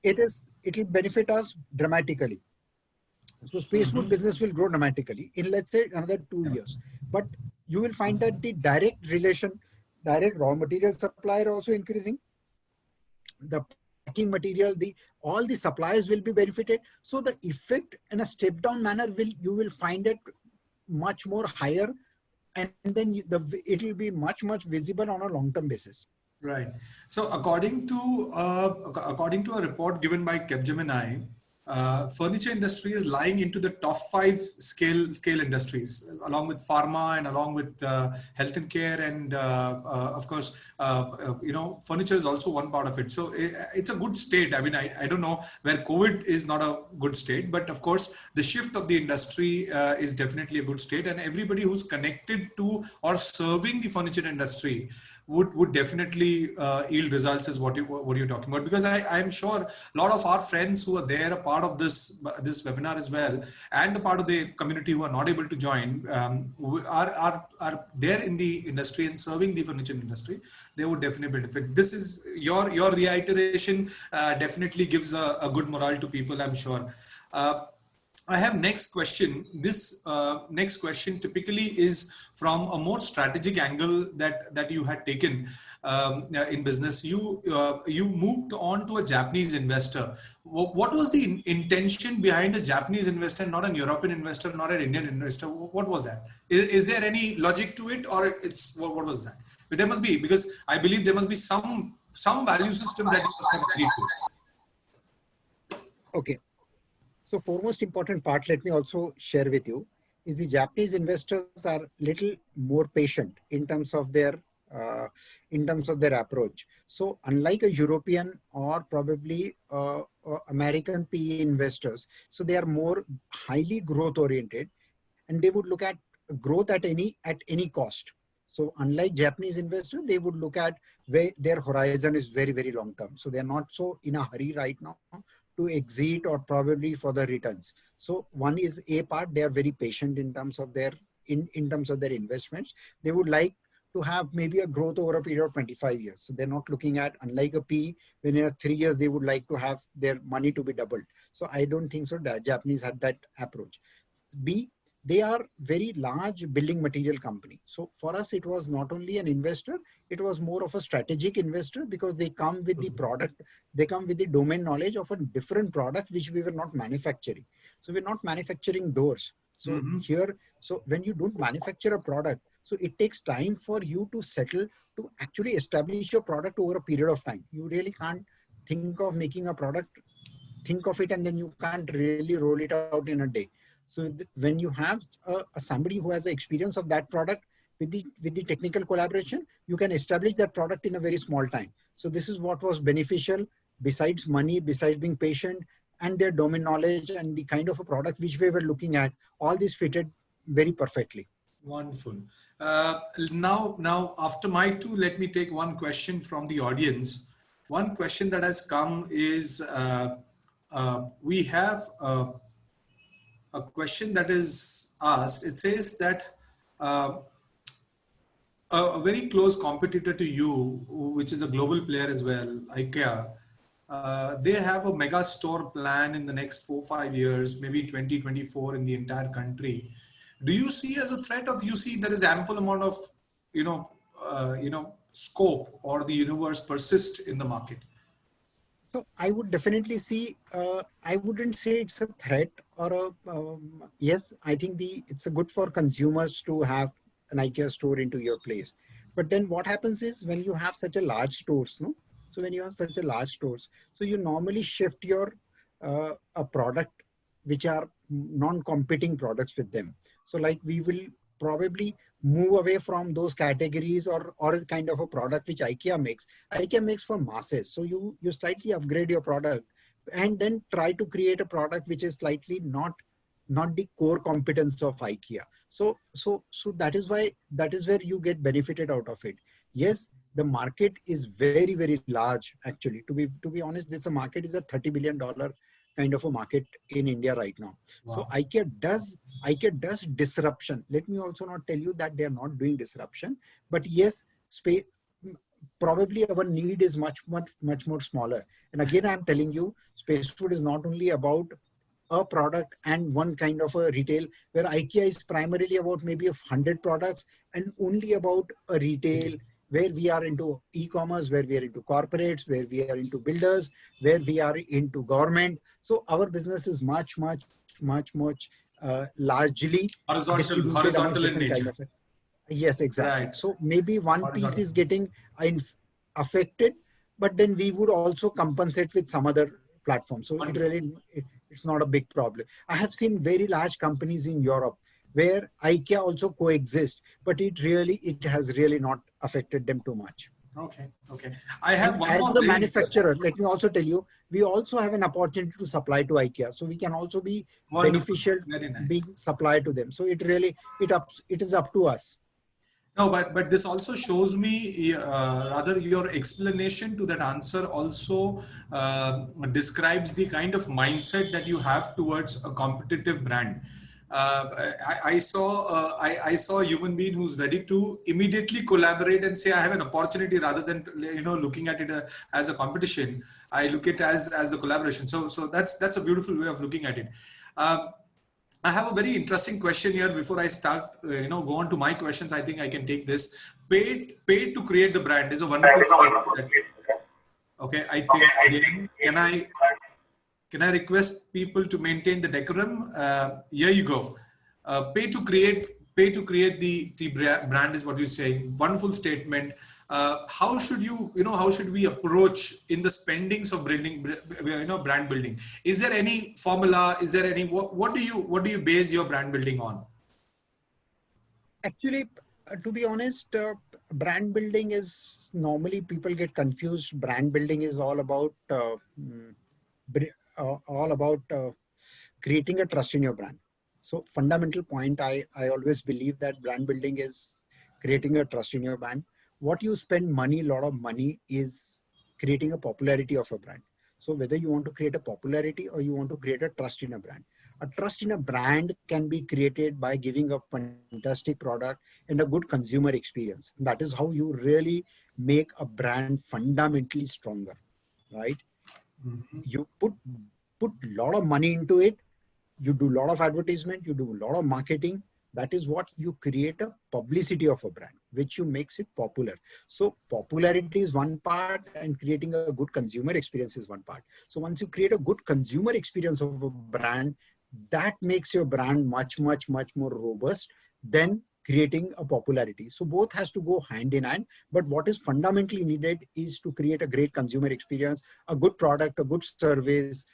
it will benefit us dramatically. So Spacewood business will grow dramatically in, let's say, another 2 years. But you will find that the direct raw material supply are also increasing. The packing material, all the suppliers will be benefited. So the effect in a step down manner you will find it much more higher, and then it will be much visible on a long-term basis. Right. So according to a report given by Capgemini, furniture industry is lying into the top 5 scale industries, along with pharma and along with health and care, and of course, furniture is also one part of it. So it's a good state. I mean, I don't know where COVID is not a good state, but of course, the shift of the industry is definitely a good state, and everybody who's connected to or serving the furniture industry would definitely yield results, is what you're talking about. Because I'm sure a lot of our friends who are there, a part of this webinar as well, and a part of the community who are not able to join, are there in the industry and serving the furniture industry. They would definitely benefit. This is your reiteration definitely gives a good morale to people, I'm sure. I have next question. This next question typically is from a more strategic angle that you had taken in business. You moved on to a Japanese investor. What was the intention behind a Japanese investor, not an European investor, not an Indian investor? What was that? Is there any logic to it, or it's what was that? But there must be, because I believe there must be some value system that you must have agreed to. Okay. So foremost important part, let me also share with you, is the Japanese investors are little more patient uh, in terms of their approach. So unlike a European or probably American PE investors, so they are more highly growth oriented, and they would look at growth at any cost. So unlike Japanese investors, they would look at where their horizon is very, very long term. So they're not so in a hurry right now to exit or probably for the returns. So one is a part, they are very patient in terms of in terms of their investments. They would like to have maybe a growth over a period of 25 years. So they're not looking at, unlike a P, when in 3 years they would like to have their money to be doubled. So I don't think so that Japanese had that approach. B, they are very large building material company. So for us, it was not only an investor, it was more of a strategic investor, because they come with the product, they come with the domain knowledge of a different product, which we were not manufacturing. So we're not manufacturing doors. So here, so when you don't manufacture a product, so it takes time for you to settle, to actually establish your product over a period of time. You really can't think of making a product, think of it, and then you can't really roll it out in a day. So when you have somebody who has the experience of that product with the technical collaboration, you can establish that product in a very small time. So this is what was beneficial, besides money, besides being patient, and their domain knowledge and the kind of a product which we were looking at. All this fitted very perfectly. Wonderful. Now, after my two, let me take one question from the audience. One question that has come is, we have a question that is asked. It says that a very close competitor to you, which is a global player as well, IKEA, they have a mega store plan in the next 4-5 years, maybe 2024 in the entire country. Do you see as a threat, or do you see there is ample amount of, scope, or the universe persist in the market? So I would definitely see, I wouldn't say it's a threat or yes, I think it's a good for consumers to have an IKEA store into your place. But then what happens is, when you have such a large stores, no? So when you have such a large stores, so you normally shift your a product which are non-competing products with them. So like we will probably move away from those categories or kind of a product which IKEA makes. IKEA makes for masses. So you slightly upgrade your product and then try to create a product which is slightly not the core competence of IKEA. So that is where you get benefited out of it. Yes, the market is very, very large actually. To be honest, this market is a $30 billion kind of a market in India right now. Wow. So IKEA does disruption. Let me also not tell you that they are not doing disruption, but yes, probably our need is much more smaller. And again, I'm telling you, Spacewood is not only about a product and one kind of a retail, where IKEA is primarily about maybe 100 products and only about a retail, where we are into e-commerce, where we are into corporates, where we are into builders, where we are into government. So our business is much largely horizontal in nature. Kind of yes, exactly. Right. So maybe one piece is getting affected, but then we would also compensate with some other platform. So it's not a big problem. I have seen very large companies in Europe where IKEA also coexist, but it has really not affected them too much. Okay. I have one more. As the manufacturer, let me also tell you, we also have an opportunity to supply to IKEA. So we can also be beneficial being supplied to them. So it is up to us. No, but this also shows me, rather your explanation to that answer also describes the kind of mindset that you have towards a competitive brand. I saw a human being who's ready to immediately collaborate and say, I have an opportunity, rather than looking at it as a competition. I look at it as the collaboration. So that's a beautiful way of looking at it. I have a very interesting question here before I start, go on to my questions. I think I can take this. Paid to create the brand is a wonderful phrase. Okay, I think again, can I request people to maintain the decorum? Here you go. Pay to create the brand is what you're saying. Wonderful statement. How should how should we approach in the spendings of building, brand building? Is there any formula? Is there any, what do you base your brand building on? Actually, to be honest, brand building is normally people get confused. Brand building is all about all about creating a trust in your brand. So fundamental point, I always believe that brand building is creating a trust in your brand. What you spend money, a lot of money, is creating a popularity of a brand. So whether you want to create a popularity or you want to create a trust in a brand. A trust in a brand can be created by giving a fantastic product and a good consumer experience. That is how you really make a brand fundamentally stronger, right? You put a lot of money into it, you do a lot of advertisement, you do a lot of marketing. That is what you create a publicity of a brand, which you makes it popular. So popularity is one part and creating a good consumer experience is one part. So once you create a good consumer experience of a brand, that makes your brand much more robust than creating a popularity. So both has to go hand in hand, but what is fundamentally needed is to create a great consumer experience, a good product, a good service,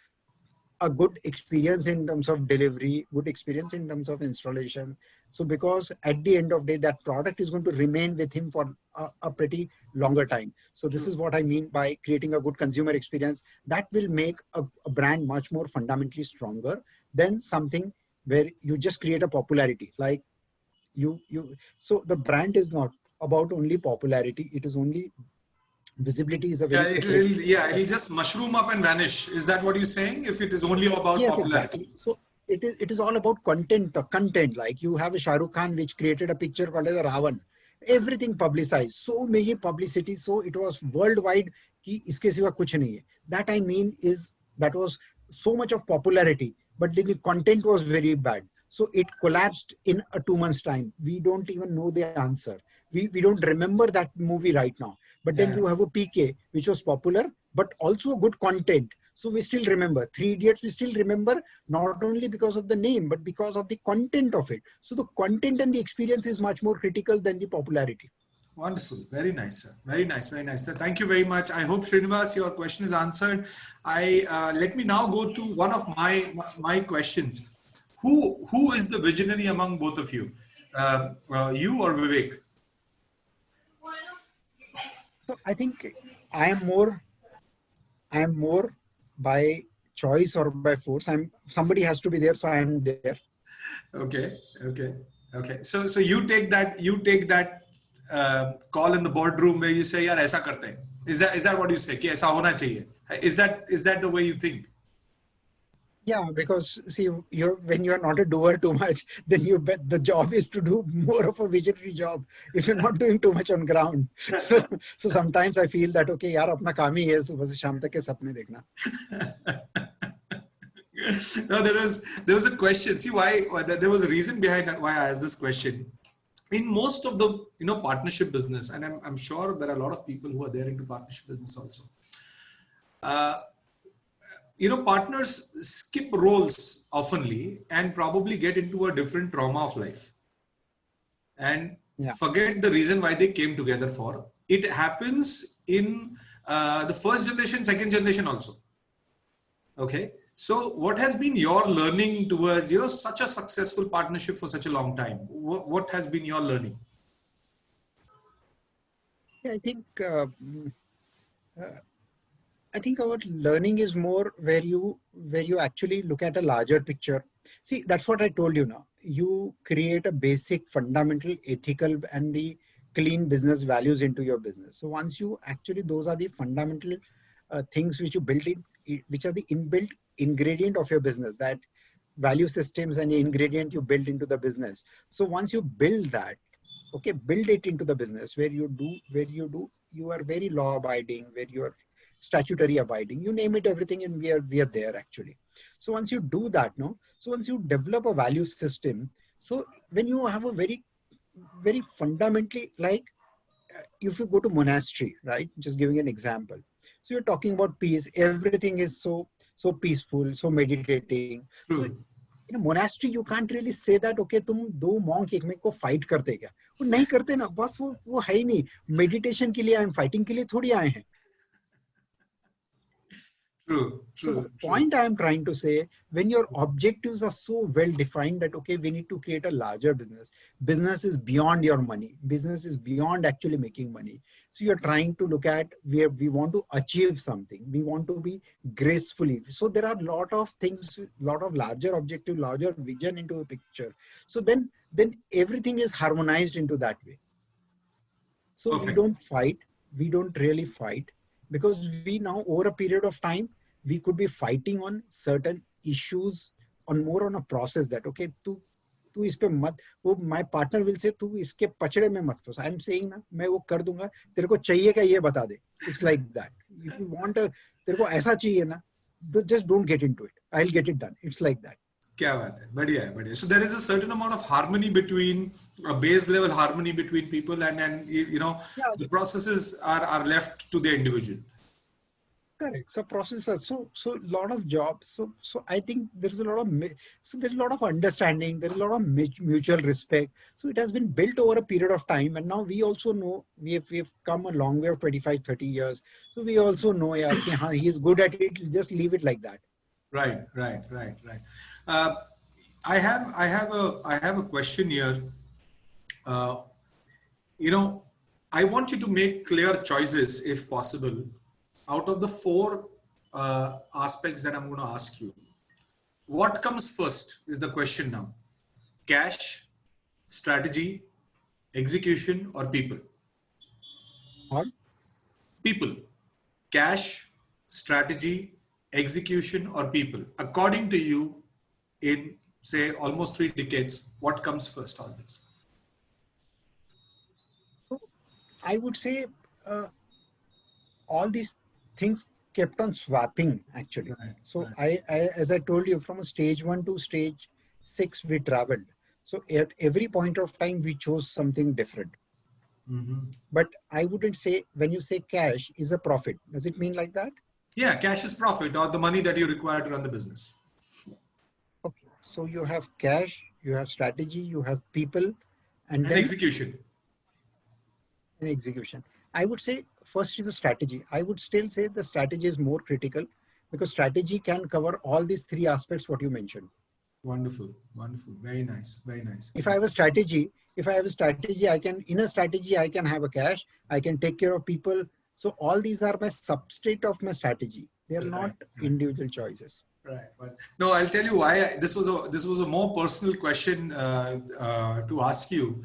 a good experience in terms of delivery, good experience in terms of installation. So because at the end of the day, that product is going to remain with him for a pretty longer time. So this is what I mean by creating a good consumer experience that will make a brand much more fundamentally stronger than something where you just create a popularity. Like so the brand is not about only popularity. It is only visibility is a very separate. It'll just mushroom up and vanish. Is that what you're saying? If it is only about Yes, popularity? exactly. So it is all about content. Like you have a Shah Rukh Khan which created a picture called as a Ravan. Everything publicized, so many publicity, so it was worldwide कि इसके सिवा कुछ नहीं है. That I mean is that was so much of popularity, but the content was very bad. So it collapsed in a 2 months time. We don't even know the answer. We don't remember that movie right now. But then you have a PK which was popular, but also good content. So we still remember 3 Idiots. We still remember not only because of the name, but because of the content of it. So the content and the experience is much more critical than the popularity. Wonderful. Very nice, sir. Very nice. Very nice. Thank you very much. I hope, Srinivas, your question is answered. Let me now go to one of my questions. Who is the visionary among both of you? You or Vivek? So I think I am more by choice or by force. Somebody has to be there, so I am there. Okay. So you take that call in the boardroom where you say, "Yaar, aisa karte hain." Is that what you say? कि ऐसा होना चाहिए. Is that the way you think? Yeah, because see, when you are not a doer too much, then the job is to do more of a visionary job. If you're not doing too much on ground, so sometimes I feel that okay, यार अपना काम ही है सुबह से शाम तक के सपने देखना. No, there was a question. See why there was a reason behind why I asked this question. In most of the partnership business, and I'm sure there are a lot of people who are there into partnership business also. Partners skip roles oftenly and probably get into a different trauma of life and forget the reason why they came together for. It happens in the first generation, second generation also. Okay. So what has been your learning towards, such a successful partnership for such a long time? What has been your learning? Yeah, I think our learning is more where you actually look at a larger picture. See, that's what I told you now. You create a basic, fundamental, ethical, and the clean business values into your business. So once you actually, those are the fundamental things which you build in, which are the inbuilt ingredient of your business, that value systems and the ingredient you build into the business. So once you build that, okay, build it into the business where you are very law abiding, where you are statutory abiding, you name it, everything, and we are there actually. So once you do that, no, so once you develop a value system, so when you have a very fundamentally, like if you go to monastery, right, just giving an example, so you're talking about peace, everything is so peaceful, so meditating. So True. in a monastery you can't really say that okay तुम दो monk एक में को fight करते क्या, वो नहीं करते ना, बस वो है ही नहीं, meditation के लिए आए, fighting के लिए थोड़ी आए हैं. True. So the True. True. point I am trying to say, when your objectives are so well defined that, okay, we need to create a larger business. Business is beyond your money. Business is beyond actually making money. So you're trying to look at where we want to achieve something. We want to be gracefully. So there are a lot of things, lot of larger objective, larger vision into the picture. So then everything is harmonized into that way. So we Perfect. don't fight. We don't really fight, because we now over a period of time, we could be fighting on certain issues, on more on a process that, okay, तू इस पे मत, वो my partner will say तू इसके पचड़े में मत फंस. I'm saying ना, मैं वो कर दूंगा, तेरे को चाहिए क्या ये बता दे. It's like that. If you want तेरे को ऐसा चाहिए ना, just don't get into it. I'll get it done. It's like that. क्या बात है, बढ़िया है, बढ़िया. So there is a certain amount of harmony between a base level harmony between people, and you know, Yeah. the processes are left to the individual. Correct. So processors, so lot of jobs. So I think there's a lot of there's a lot of understanding. There's a lot of mutual respect. So it has been built over a period of time, and now we also know we've come a long way of 25, 30 years. So we also know, yeah, he's good at it. Just leave it like that. Right. I have a question here. You know, I want you to make clear choices if possible. Out of the four aspects that I'm going to ask you, what comes first is the question now. Cash, strategy, execution, or people? Or People. Cash, strategy, execution, or people? According to you, in say almost 3 decades, what comes first always? so I would say all these things kept on swapping actually. Right, So right. I as I told you, from a stage 1 to stage 6 we traveled. So at every point of time we chose something different. But I wouldn't say when you say cash is a profit, does it mean like that? Yeah, cash is profit, or the money that you require to run the business. Okay. So you have cash, you have strategy, you have people, and then Execution. an execution. I would say first is a strategy. I would still say the strategy is more critical, because strategy can cover all these three aspects what you mentioned. Wonderful, wonderful, very nice, very nice. If I have a strategy, I can, in a strategy, I can have a cash, I can take care of people. So all these are my substrate of my strategy. They are not individual choices. Right. But no, I'll tell you why this was a more personal question to ask you.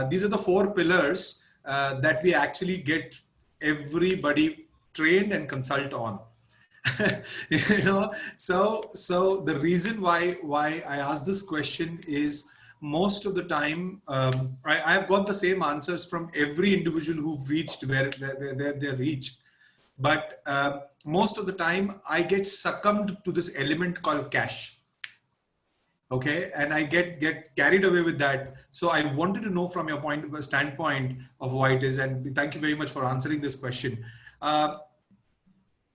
These are the 4 pillars that we actually get everybody trained and consult on. You know, so the reason why I asked this question is most of the time I have got the same answers from every individual who've reached where they reached. But most of the time I get succumbed to this element called cash. Okay, and I get carried away with that. So I wanted to know from your standpoint of why it is, and thank you very much for answering this question.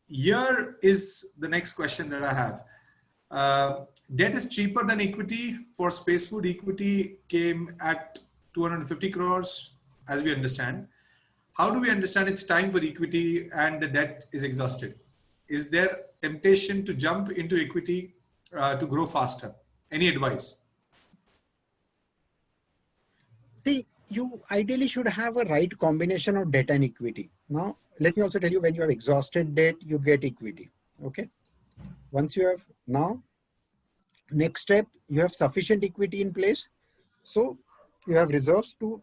Here is the next question that I have. Debt is cheaper than equity. For Spacewood, equity came at 250 crores, as we understand. How do we understand it's time for equity and the debt is exhausted? Is there temptation to jump into equity to grow faster? Any advice? See, you ideally should have a right combination of debt and equity. Now, let me also tell you, when you have exhausted debt, you get equity. Okay. Once you have, now, next step, you have sufficient equity in place. So you have reserves to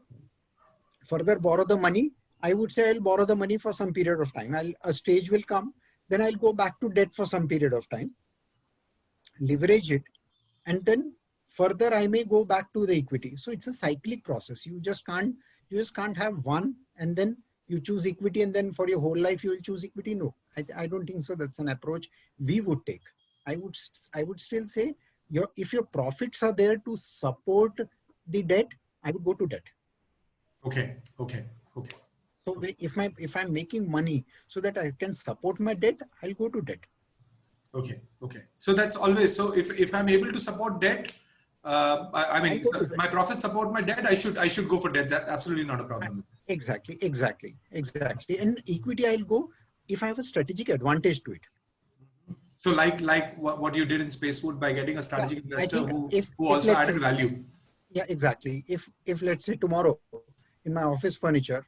further borrow the money. I would say I'll borrow the money for some period of time. A stage will come, then I'll go back to debt for some period of time, leverage it, and then further I may go back to the equity. So it's a cyclic process. You just can't have one and then You choose equity and then for your whole life you will choose equity. No, I don't think so. That's an approach we would take. I would still say if your profits are there to support the debt, I would go to debt. Okay. Okay. Okay. So if I'm making money so that I can support my debt, I'll go to debt. Okay. Okay. So that's always, so if I'm able to support debt, I mean, my profits support my debt, I should go for debt. That's absolutely not a problem. Exactly. And equity, I'll go if I have a strategic advantage to it. So like what you did in Spacewood by getting a strategic investor who also let's added say, value. Yeah, exactly. If let's say tomorrow in my office furniture,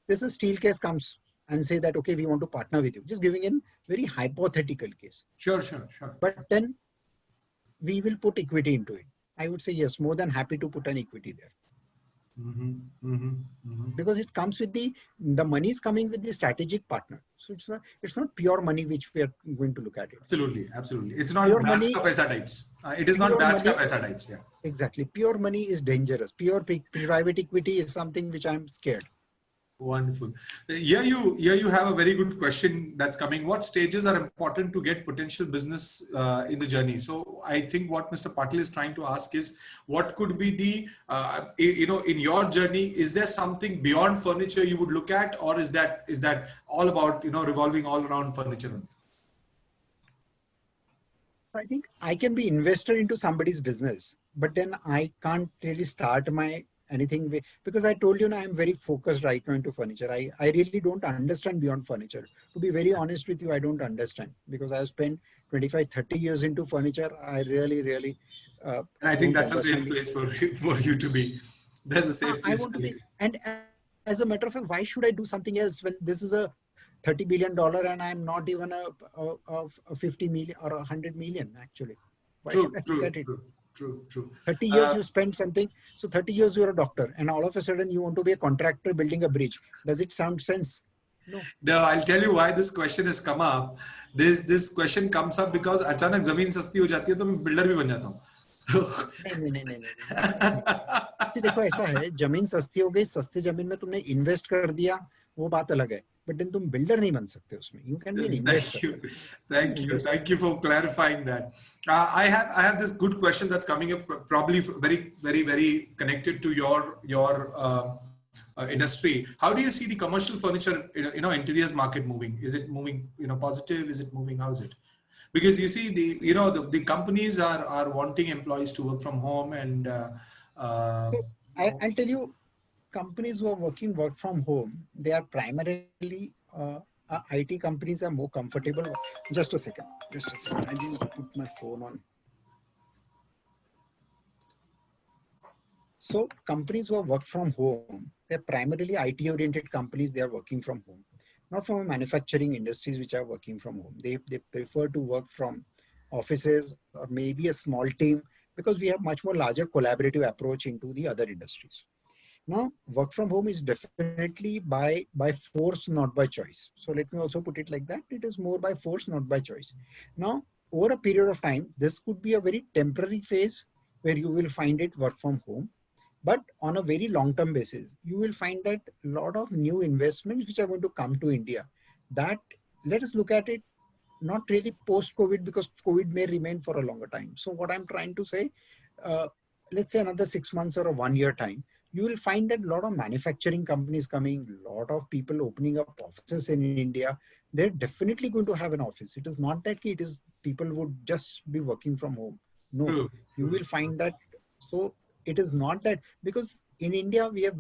there's a steel case comes and say that, okay, we want to partner with you. Just giving in very hypothetical case. Sure. But then we will put equity into it. I would say yes, more than happy to put an equity there. Because it comes with the money is coming with the strategic partner. So it's not pure money which we are going to look at it. Absolutely. It's not batch ka paisa types. It is not batch ka paisa types. Yeah. Exactly. Pure money is dangerous. Pure private equity is something which I'm scared. Wonderful. Here you have a very good question that's coming. What stages are important to get potential business in the journey? So I think what Mr. Patil is trying to ask is, what could be the, in your journey, is there something beyond furniture you would look at, or is that all about, revolving all around furniture? I think I can be invested into somebody's business, but then I can't really start my anything because I told you now I'm very focused right now into furniture. I really don't understand beyond furniture. To be very honest with you, I don't understand because I've spent 25-30 years into furniture. I really and I think that's a safe place for you to be. There's a safe place. I want to be. And as a matter of fact, why should I do something else when this is a $30 billion and I'm not even a 50 million or 100 million actually? Why should I look at it? True. 30 years you spend something. So 30 years you're a doctor and all of a sudden you want to be a contractor building a bridge. Does it sound sense? No, I'll tell you why this question has come up. This question comes up because अचानक जमीन सस्ती हो जाती है तो मैं builder भी बन जाता हूँ. नहीं. देखो ऐसा है, जमीन सस्ती हो गई, सस्ती जमीन में तुमने इन्वेस्ट कर दिया, वो बात अलग है. But then तुम बिल्डर नहीं बन सकते उसमें. You can be an investor. Thank you for clarifying that. I have this good question that's coming up, probably very connected to your industry. How do you see the commercial furniture, interiors market moving? Is it moving, positive? Is it moving? How is it? Because you see the companies are wanting employees to work from home, and I'll tell you, companies who are work from home, they are primarily IT companies are more comfortable. Just a second. I need to put my phone on. So companies who are work from home, they're primarily IT oriented companies. They are working from home, not from manufacturing industries which are working from home. They prefer to work from offices or maybe a small team because we have much more larger collaborative approach into the other industries. Now, work from home is definitely by force, not by choice. So let me also put it like that. It is more by force, not by choice. Now, over a period of time, this could be a very temporary phase where you will find it work from home. But on a very long-term basis, you will find that a lot of new investments which are going to come to India. That, let us look at it, not really post-COVID, because COVID may remain for a longer time. So what I'm trying to say, let's say another 6 months or a 1 year time, you will find that a lot of manufacturing companies coming, a lot of people opening up offices in India. They're definitely going to have an office. It is not that it is people would just be working from home. No, you will find that. So it is not that, because in India, we have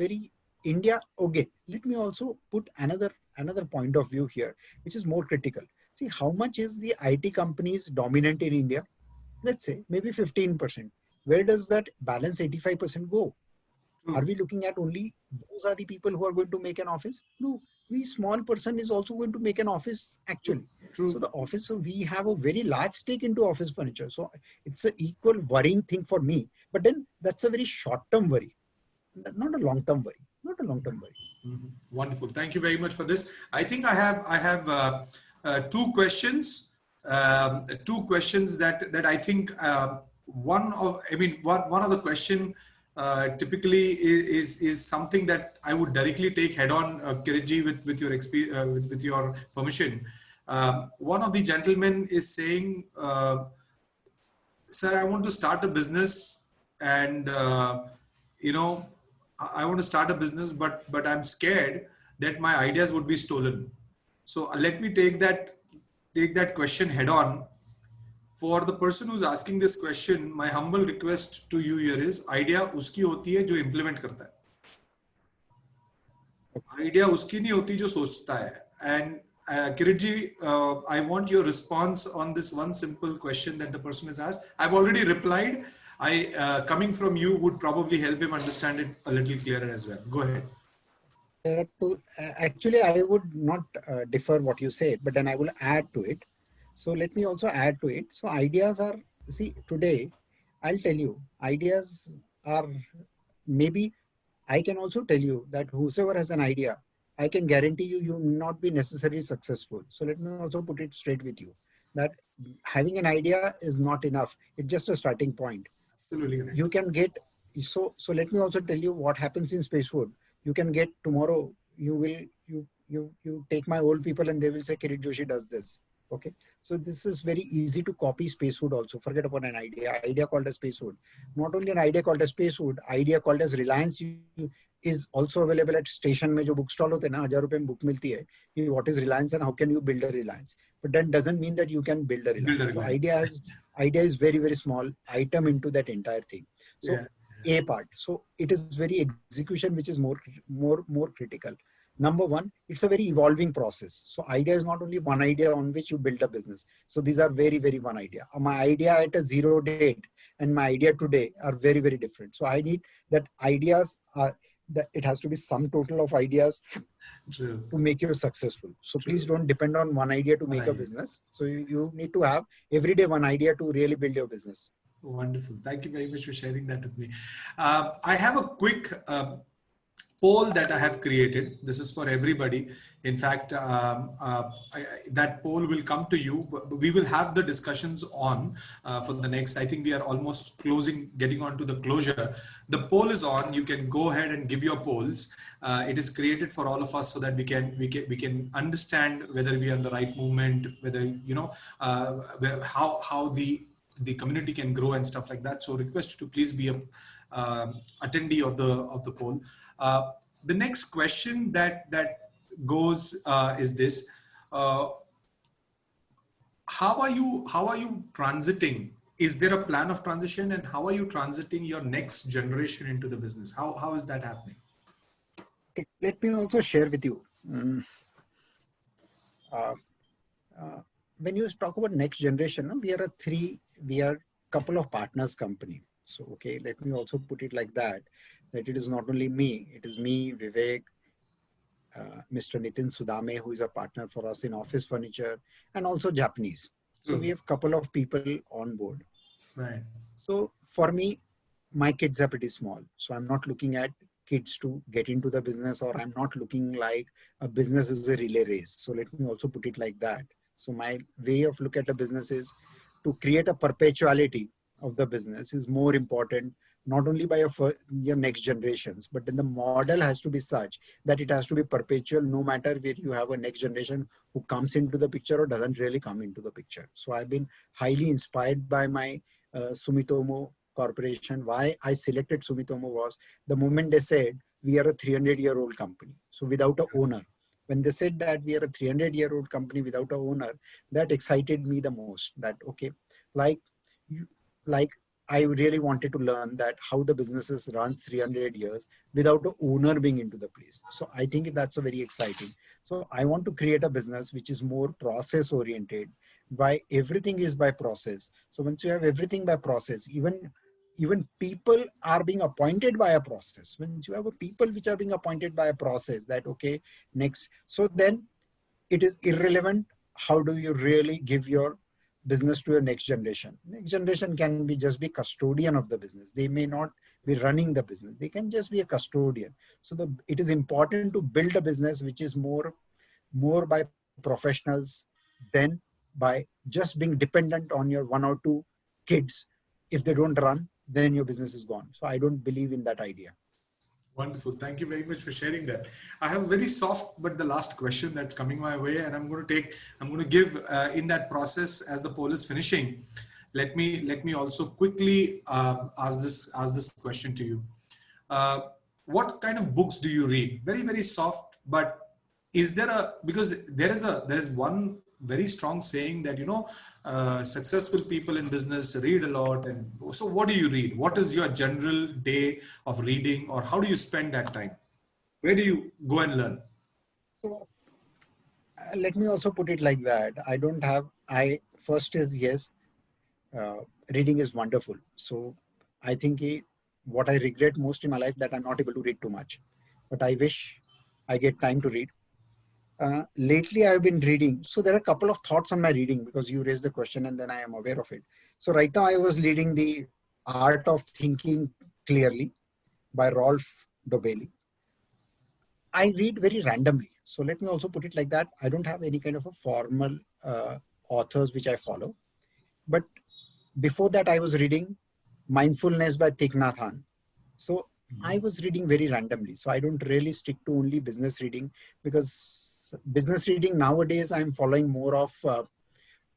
okay, let me also put another point of view here, which is more critical. See, how much is the IT companies dominant in India? Let's say maybe 15%. Where does that balance 85% go? Are we looking at only those are the people who are going to make an office? No, we small person is also going to make an office actually. So the office, so we have a very large stake into office furniture. So it's an equal worrying thing for me. But then that's a very short-term worry, not a long-term worry. Wonderful. Thank you very much for this. I think I have two questions. Two questions that I think one of the question typically is something that I would directly take head on, Kiritji, with your permission. One of the gentlemen is saying, "Sir, I want to start a business, and you know, I want to start a business, but I'm scared that my ideas would be stolen." So let me take that question head on. For the person who's asking this question, my humble request to you here is, idea उसकी होती है जो implement करता है. Idea उसकी नहीं होती जो सोचता है. And Kirit ji, I want your response on this one simple question that the person has asked. I've already replied. Coming from you would probably help him understand it a little clearer as well. Go ahead. Actually, I would not differ what you said, but then I will add to it. So let me also add to it. So ideas are, see, today, I'll tell you, ideas are, maybe I can also tell you that whosoever has an idea, I can guarantee you, you will not be necessarily successful. So let me also put it straight with you that having an idea is not enough. It's just a starting point. Absolutely. You can get, so let me also tell you what happens in Spacewood. You can get tomorrow, you take my old people and they will say, Kirit Joshi does this. Okay. So this is very easy to copy Spacewood also. Forget about an idea called as Spacewood. Not only an idea called as Spacewood, idea called as Reliance is also available at station mein jo bookstall hote na, 1000 rupees book milti hai. What is Reliance and how can you build a Reliance? But that doesn't mean that you can build a Reliance. So idea is very, very small item into that entire thing. So yeah. A part. So it is very execution, which is more critical. Number one, it's a very evolving process. So idea is not only one idea on which you build a business. So these are very, very one idea. My idea at a zero date and my idea today are very, very different. So I need that ideas are, that it has to be some total of ideas to make you successful. So please don't depend on one idea to make a business. So you need to have every day one idea to really build your business. Wonderful. Thank you very much for sharing that with me. I have a quick poll that I have created. This is for everybody. In fact, that poll will come to you. We will have the discussions on for the next, I think we are almost getting on to the closure. The poll is on. You can go ahead and give your polls. It is created for all of us so that we can understand whether we are in the right movement, whether, you know, how the community can grow and stuff like that. So request you to please be a attendee of the poll. The next question that goes is this: how are you transiting? Is there a plan of transition, and how are you transiting your next generation into the business? How is that happening? Okay, let me also share with you. When you talk about next generation, we are a couple of partners company. So, okay, let me also put it like that it is not only me, it is me, Vivek, Mr. Nitin Sudame, who is a partner for us in office furniture, and also Japanese. So we have a couple of people on board. Right. So for me, my kids are pretty small. So I'm not looking at kids to get into the business, or I'm not looking like a business is a relay race. So let me also put it like that. So my way of look at a business is to create a perpetuality of the business is more important, not only by your next generations, but then the model has to be such that it has to be perpetual, no matter where you have a next generation who comes into the picture or doesn't really come into the picture. So I've been highly inspired by my Sumitomo Corporation. Why I selected Sumitomo was the moment they said we are a 300-year-old company. So without an owner. When they said that we are a 300-year-old company without an owner, that excited me the most. That, okay, like I really wanted to learn that how the businesses runs 300 years without an owner being into the place. So I think that's a very exciting. So I want to create a business which is more process oriented, by everything is by process. So once you have everything by process, even people are being appointed by a process. When you have a people which are being appointed by a process, that, okay, next. So then it is irrelevant how do you really give your business to your next generation. Next generation can be just be custodian of the business. They may not be running the business. They can just be a custodian. So it is important to build a business which is more by professionals than by just being dependent on your one or two kids. If they don't run, then your business is gone. So I don't believe in that idea. Wonderful. Thank you very much for sharing that. I have a very soft but the last question that's coming my way, and I'm going to give in that process as the poll is finishing. Let me also quickly ask this question to you. Uh, what kind of books do you read? Very very soft, but is there a, because there is one very strong saying that successful people in business read a lot. And so what do you read? What is your general day of reading, or how do you spend that time? Where do you go and learn? So let me also put it like that. I don't have, I first is yes, uh, reading is wonderful. So I think what I regret most in my life that I'm not able to read too much, but I wish I get time to read. Lately, I've been reading. So there are a couple of thoughts on my reading because you raised the question and then I am aware of it. So right now I was reading The Art of Thinking Clearly by Rolf Dobelli. I read very randomly. So let me also put it like that. I don't have any kind of a formal authors which I follow. But before that, I was reading Mindfulness by Thich Nhat Hanh. So I was reading very randomly. So I don't really stick to only business reading, because business reading nowadays I'm following more of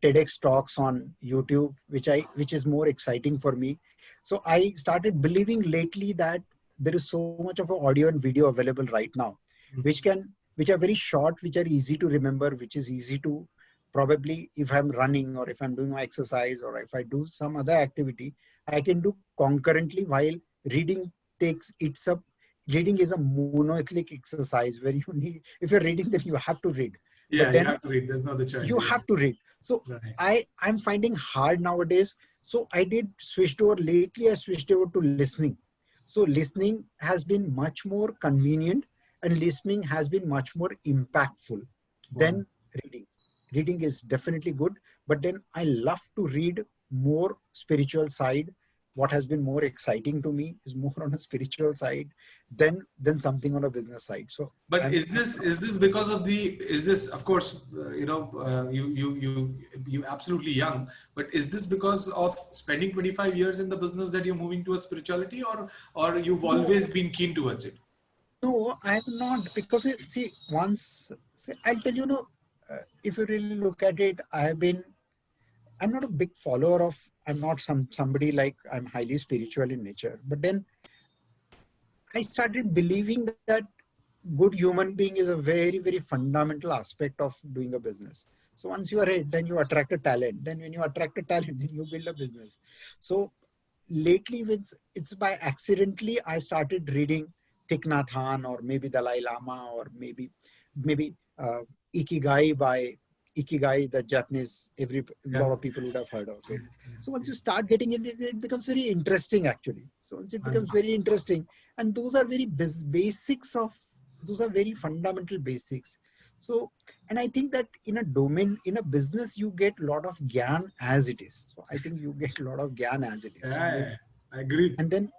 TEDx talks on YouTube, which is more exciting for me. So I started believing lately that there is so much of audio and video available right now, which are very short, which are easy to remember, which is easy to probably, if I'm running or if I'm doing my exercise or if I do some other activity, I can do concurrently while reading takes it's a reading is a monolithic exercise where you need, if you're reading, then you have to read. Yeah, But you then have to read. There's no other choice. you Yes. have to read. So Right. I'm finding hard nowadays. So I did switched over lately. I switched over to listening. So listening has been much more convenient and listening has been much more impactful Wow. than reading. Reading is definitely good, but then I love to read more spiritual side. What has been more exciting to me is more on a spiritual side than something on a business side. So But I'm, is this because of the, is this, of course, you absolutely young, but is this because of spending 25 years in the business that you're moving towards spirituality, or you've no, always been keen towards it? No, I'm not, because see, once see, I'll tell you, if you really look at it, I'm not a big follower of, I'm not somebody like I'm highly spiritual in nature. But then I started believing that good human being is a very, very fundamental aspect of doing a business. So once you are it, then you attract a talent. Then when you attract a talent, then you build a business. So lately, it's by accidentally I started reading Thich Nhat Hanh or maybe Dalai Lama or maybe Ikigai by Ikigai, the Japanese. Every Yeah. lot of people would have heard of it. So once you start getting it, it becomes very interesting actually. So once it becomes very interesting, and those are very basics of, those are very fundamental basics. So, and I think that in a domain, in a business, you get a lot of gyan as it is. So I think you get a lot of gyan as it is. So you, Yeah, I agree. and then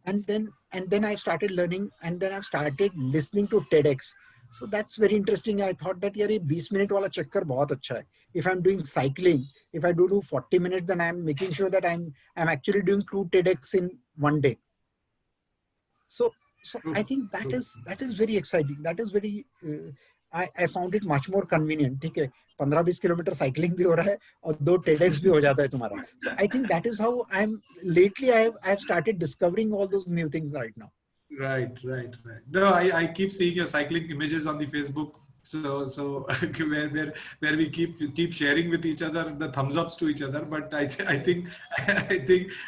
and then I started learning, and then I started listening to TEDx. So that's very interesting. I thought that यार ये 20 minute वाला चक्कर बहुत अच्छा है. If I'm doing cycling, if I do 40 minutes, then I'm making sure that I'm actually doing 2 TEDx in one day. So I True. think True. that is very exciting. That is very I found it much more convenient. ठीक है, 15-20 kilometre cycling भी हो रहा है और 2 TEDx भी हो जाता है तुम्हारा. So I think that is how I'm lately I've started discovering all those new things right now. Right, right, right. No, I keep seeing your cycling images on the Facebook. So where we keep sharing with each other the thumbs ups to each other. But I think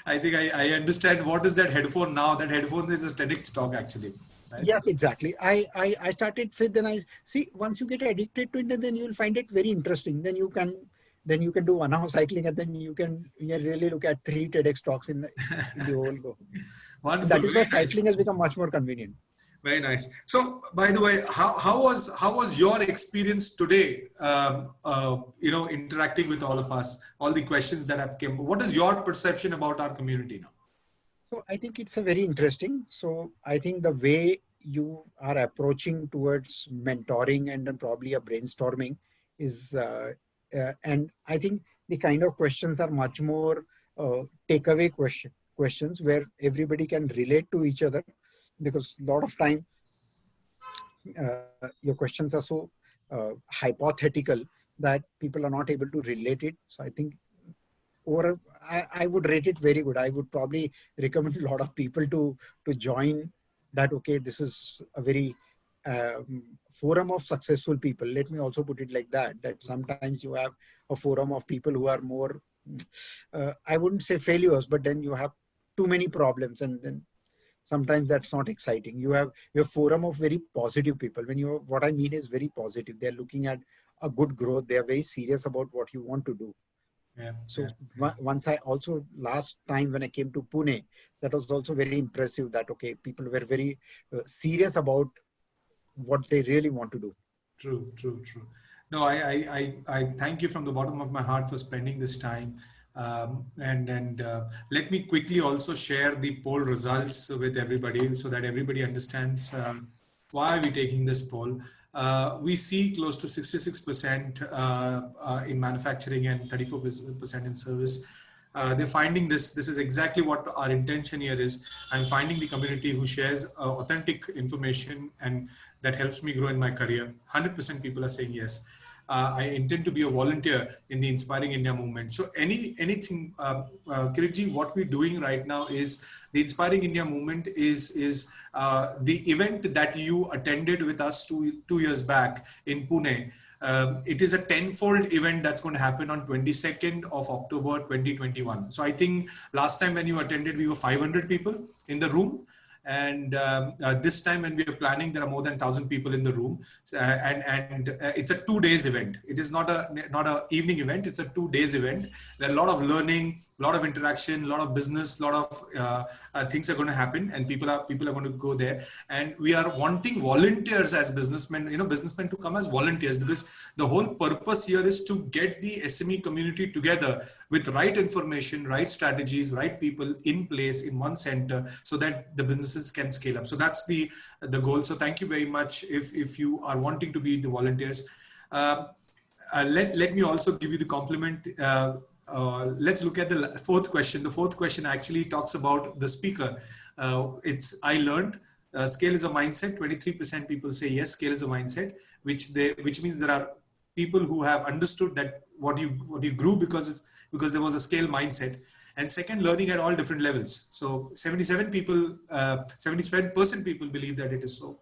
I understand what is that headphone now. That headphone is a TEDx talk actually. Right. Yes, exactly. I started with, then I see, once you get addicted to it, then you'll find it very interesting. Then you can do 1 hour cycling, and then you really look at 3 TEDx talks in the whole go. And Wonderful. that is Very why nice. cycling has become much more convenient. Very nice. So, by the way, how was your experience today? Interacting with all of us, all the questions that have come. What is your perception about our community now? So I think it's a very interesting. So I think the way you are approaching towards mentoring and then probably a brainstorming is, and I think the kind of questions are much more takeaway questions where everybody can relate to each other, because a lot of time your questions are so hypothetical that people are not able to relate it. So I think I would rate it very good. I would probably recommend a lot of people to join that. Okay, this is a very forum of successful people. Let me also put it like that. That sometimes you have a forum of people who are more, I wouldn't say failures, but then you have too many problems, and then sometimes that's not exciting. You have your forum of very positive people. What I mean is very positive. They're looking at a good growth. They are very serious about what you want to do. Yeah, So yeah. once I also, last time when I came to Pune, that was also very impressive that, okay, people were very serious about what they really want to do. True, true, true. No, I thank you from the bottom of my heart for spending this time. And let me quickly also share the poll results with everybody so that everybody understands why are we taking this poll. We see close to 66% in manufacturing and 34% in service. They're finding this is exactly what our intention here is. I'm finding the community who shares authentic information, and that helps me grow in my career. 100% people are saying yes. I intend to be a volunteer in the Inspiring India movement. So anything, Kiritji, what we're doing right now is the Inspiring India movement is the event that you attended with us two years back in Pune. It is a tenfold event that's going to happen on 22nd of October 2021. So I think last time when you attended, we were 500 people in the room. And this time when we are planning, there are more than 1,000 people in the room, and it's a 2 days event. It is not a evening event. It's a 2 days event. There are a lot of learning, a lot of interaction, a lot of business, a lot of things are going to happen, and people are going to go there. And we are wanting volunteers as businessmen, businessmen to come as volunteers, because the whole purpose here is to get the SME community together with right information, right strategies, right people in place in one center, so that the businesses can scale up. So that's the goal. So thank you very much if you are wanting to be the volunteers. Let me also give you the compliment. Let's look at the fourth question. The fourth question actually talks about the speaker. I learned scale is a mindset. 23% people say yes, scale is a mindset, which means there are people who have understood that what you grew because there was a scale mindset. And second, learning at all different levels. So 77% people believe that it is so.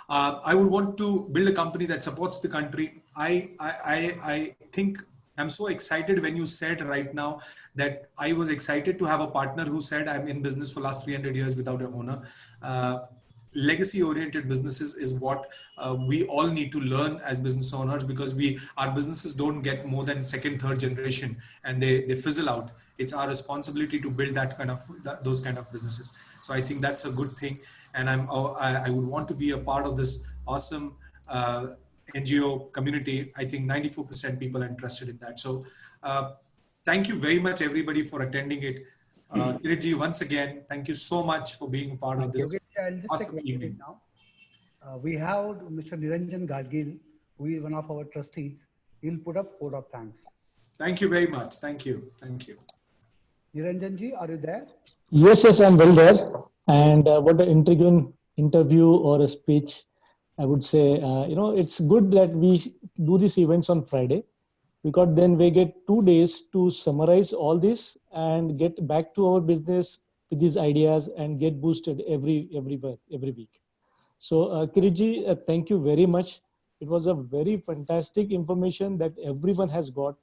I would want to build a company that supports the country. I think I'm so excited when you said right now that I was excited to have a partner who said I'm in business for last 300 years without an owner. Legacy oriented businesses is what we all need to learn as business owners, because our businesses don't get more than second, third generation, and they fizzle out. It's our responsibility to build those kind of businesses. So I think that's a good thing, and I would want to be a part of this awesome NGO community. I think 94% people are interested in that. So thank you very much, everybody, for attending it. Kiritji, once again, thank you so much for being a part of this I'll just awesome take evening. now. We have Mr. Niranjan Gargil, who is one of our trustees. He'll put up vote of thanks. Thank you very much. Thank you. Thank you. Niranjanji, are you there? Yes, I'm well there. And what an intriguing interview or a speech, I would say. It's good that we do these events on Friday, because then we get 2 days to summarize all this and get back to our business with these ideas and get boosted every week. So Kiritji, thank you very much. It was a very fantastic information that everyone has got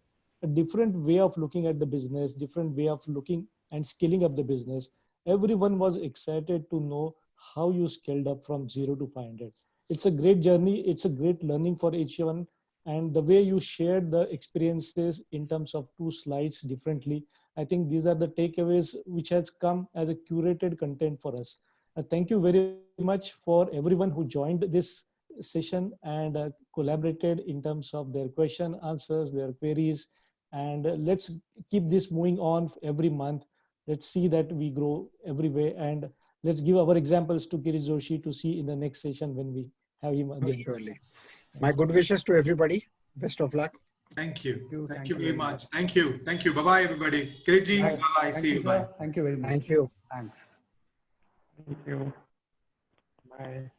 a different way of looking at the business, different way of looking and scaling up the business. Everyone was excited to know how you scaled up from 0 to 500. It's a great journey. It's a great learning for each one. And the way you shared the experiences in terms of 2 slides differently, I think these are the takeaways which has come as a curated content for us. Thank you very much for everyone who joined this session and collaborated in terms of their question, answers, their queries. And let's keep this moving on every month. Let's see that we grow every way, and let's give our examples to Kirit Joshi to see in the next session when we have him again. Surely. My good wishes to everybody. Best of luck. Thank you. Thank Thank you you very very much. Thank you. Thank you. Bye-bye, everybody. Kiritji, Bye. bye-bye. Thank See you, you. Bye. sir. Thank you very much. Thank you. Thanks. Thank you. Bye.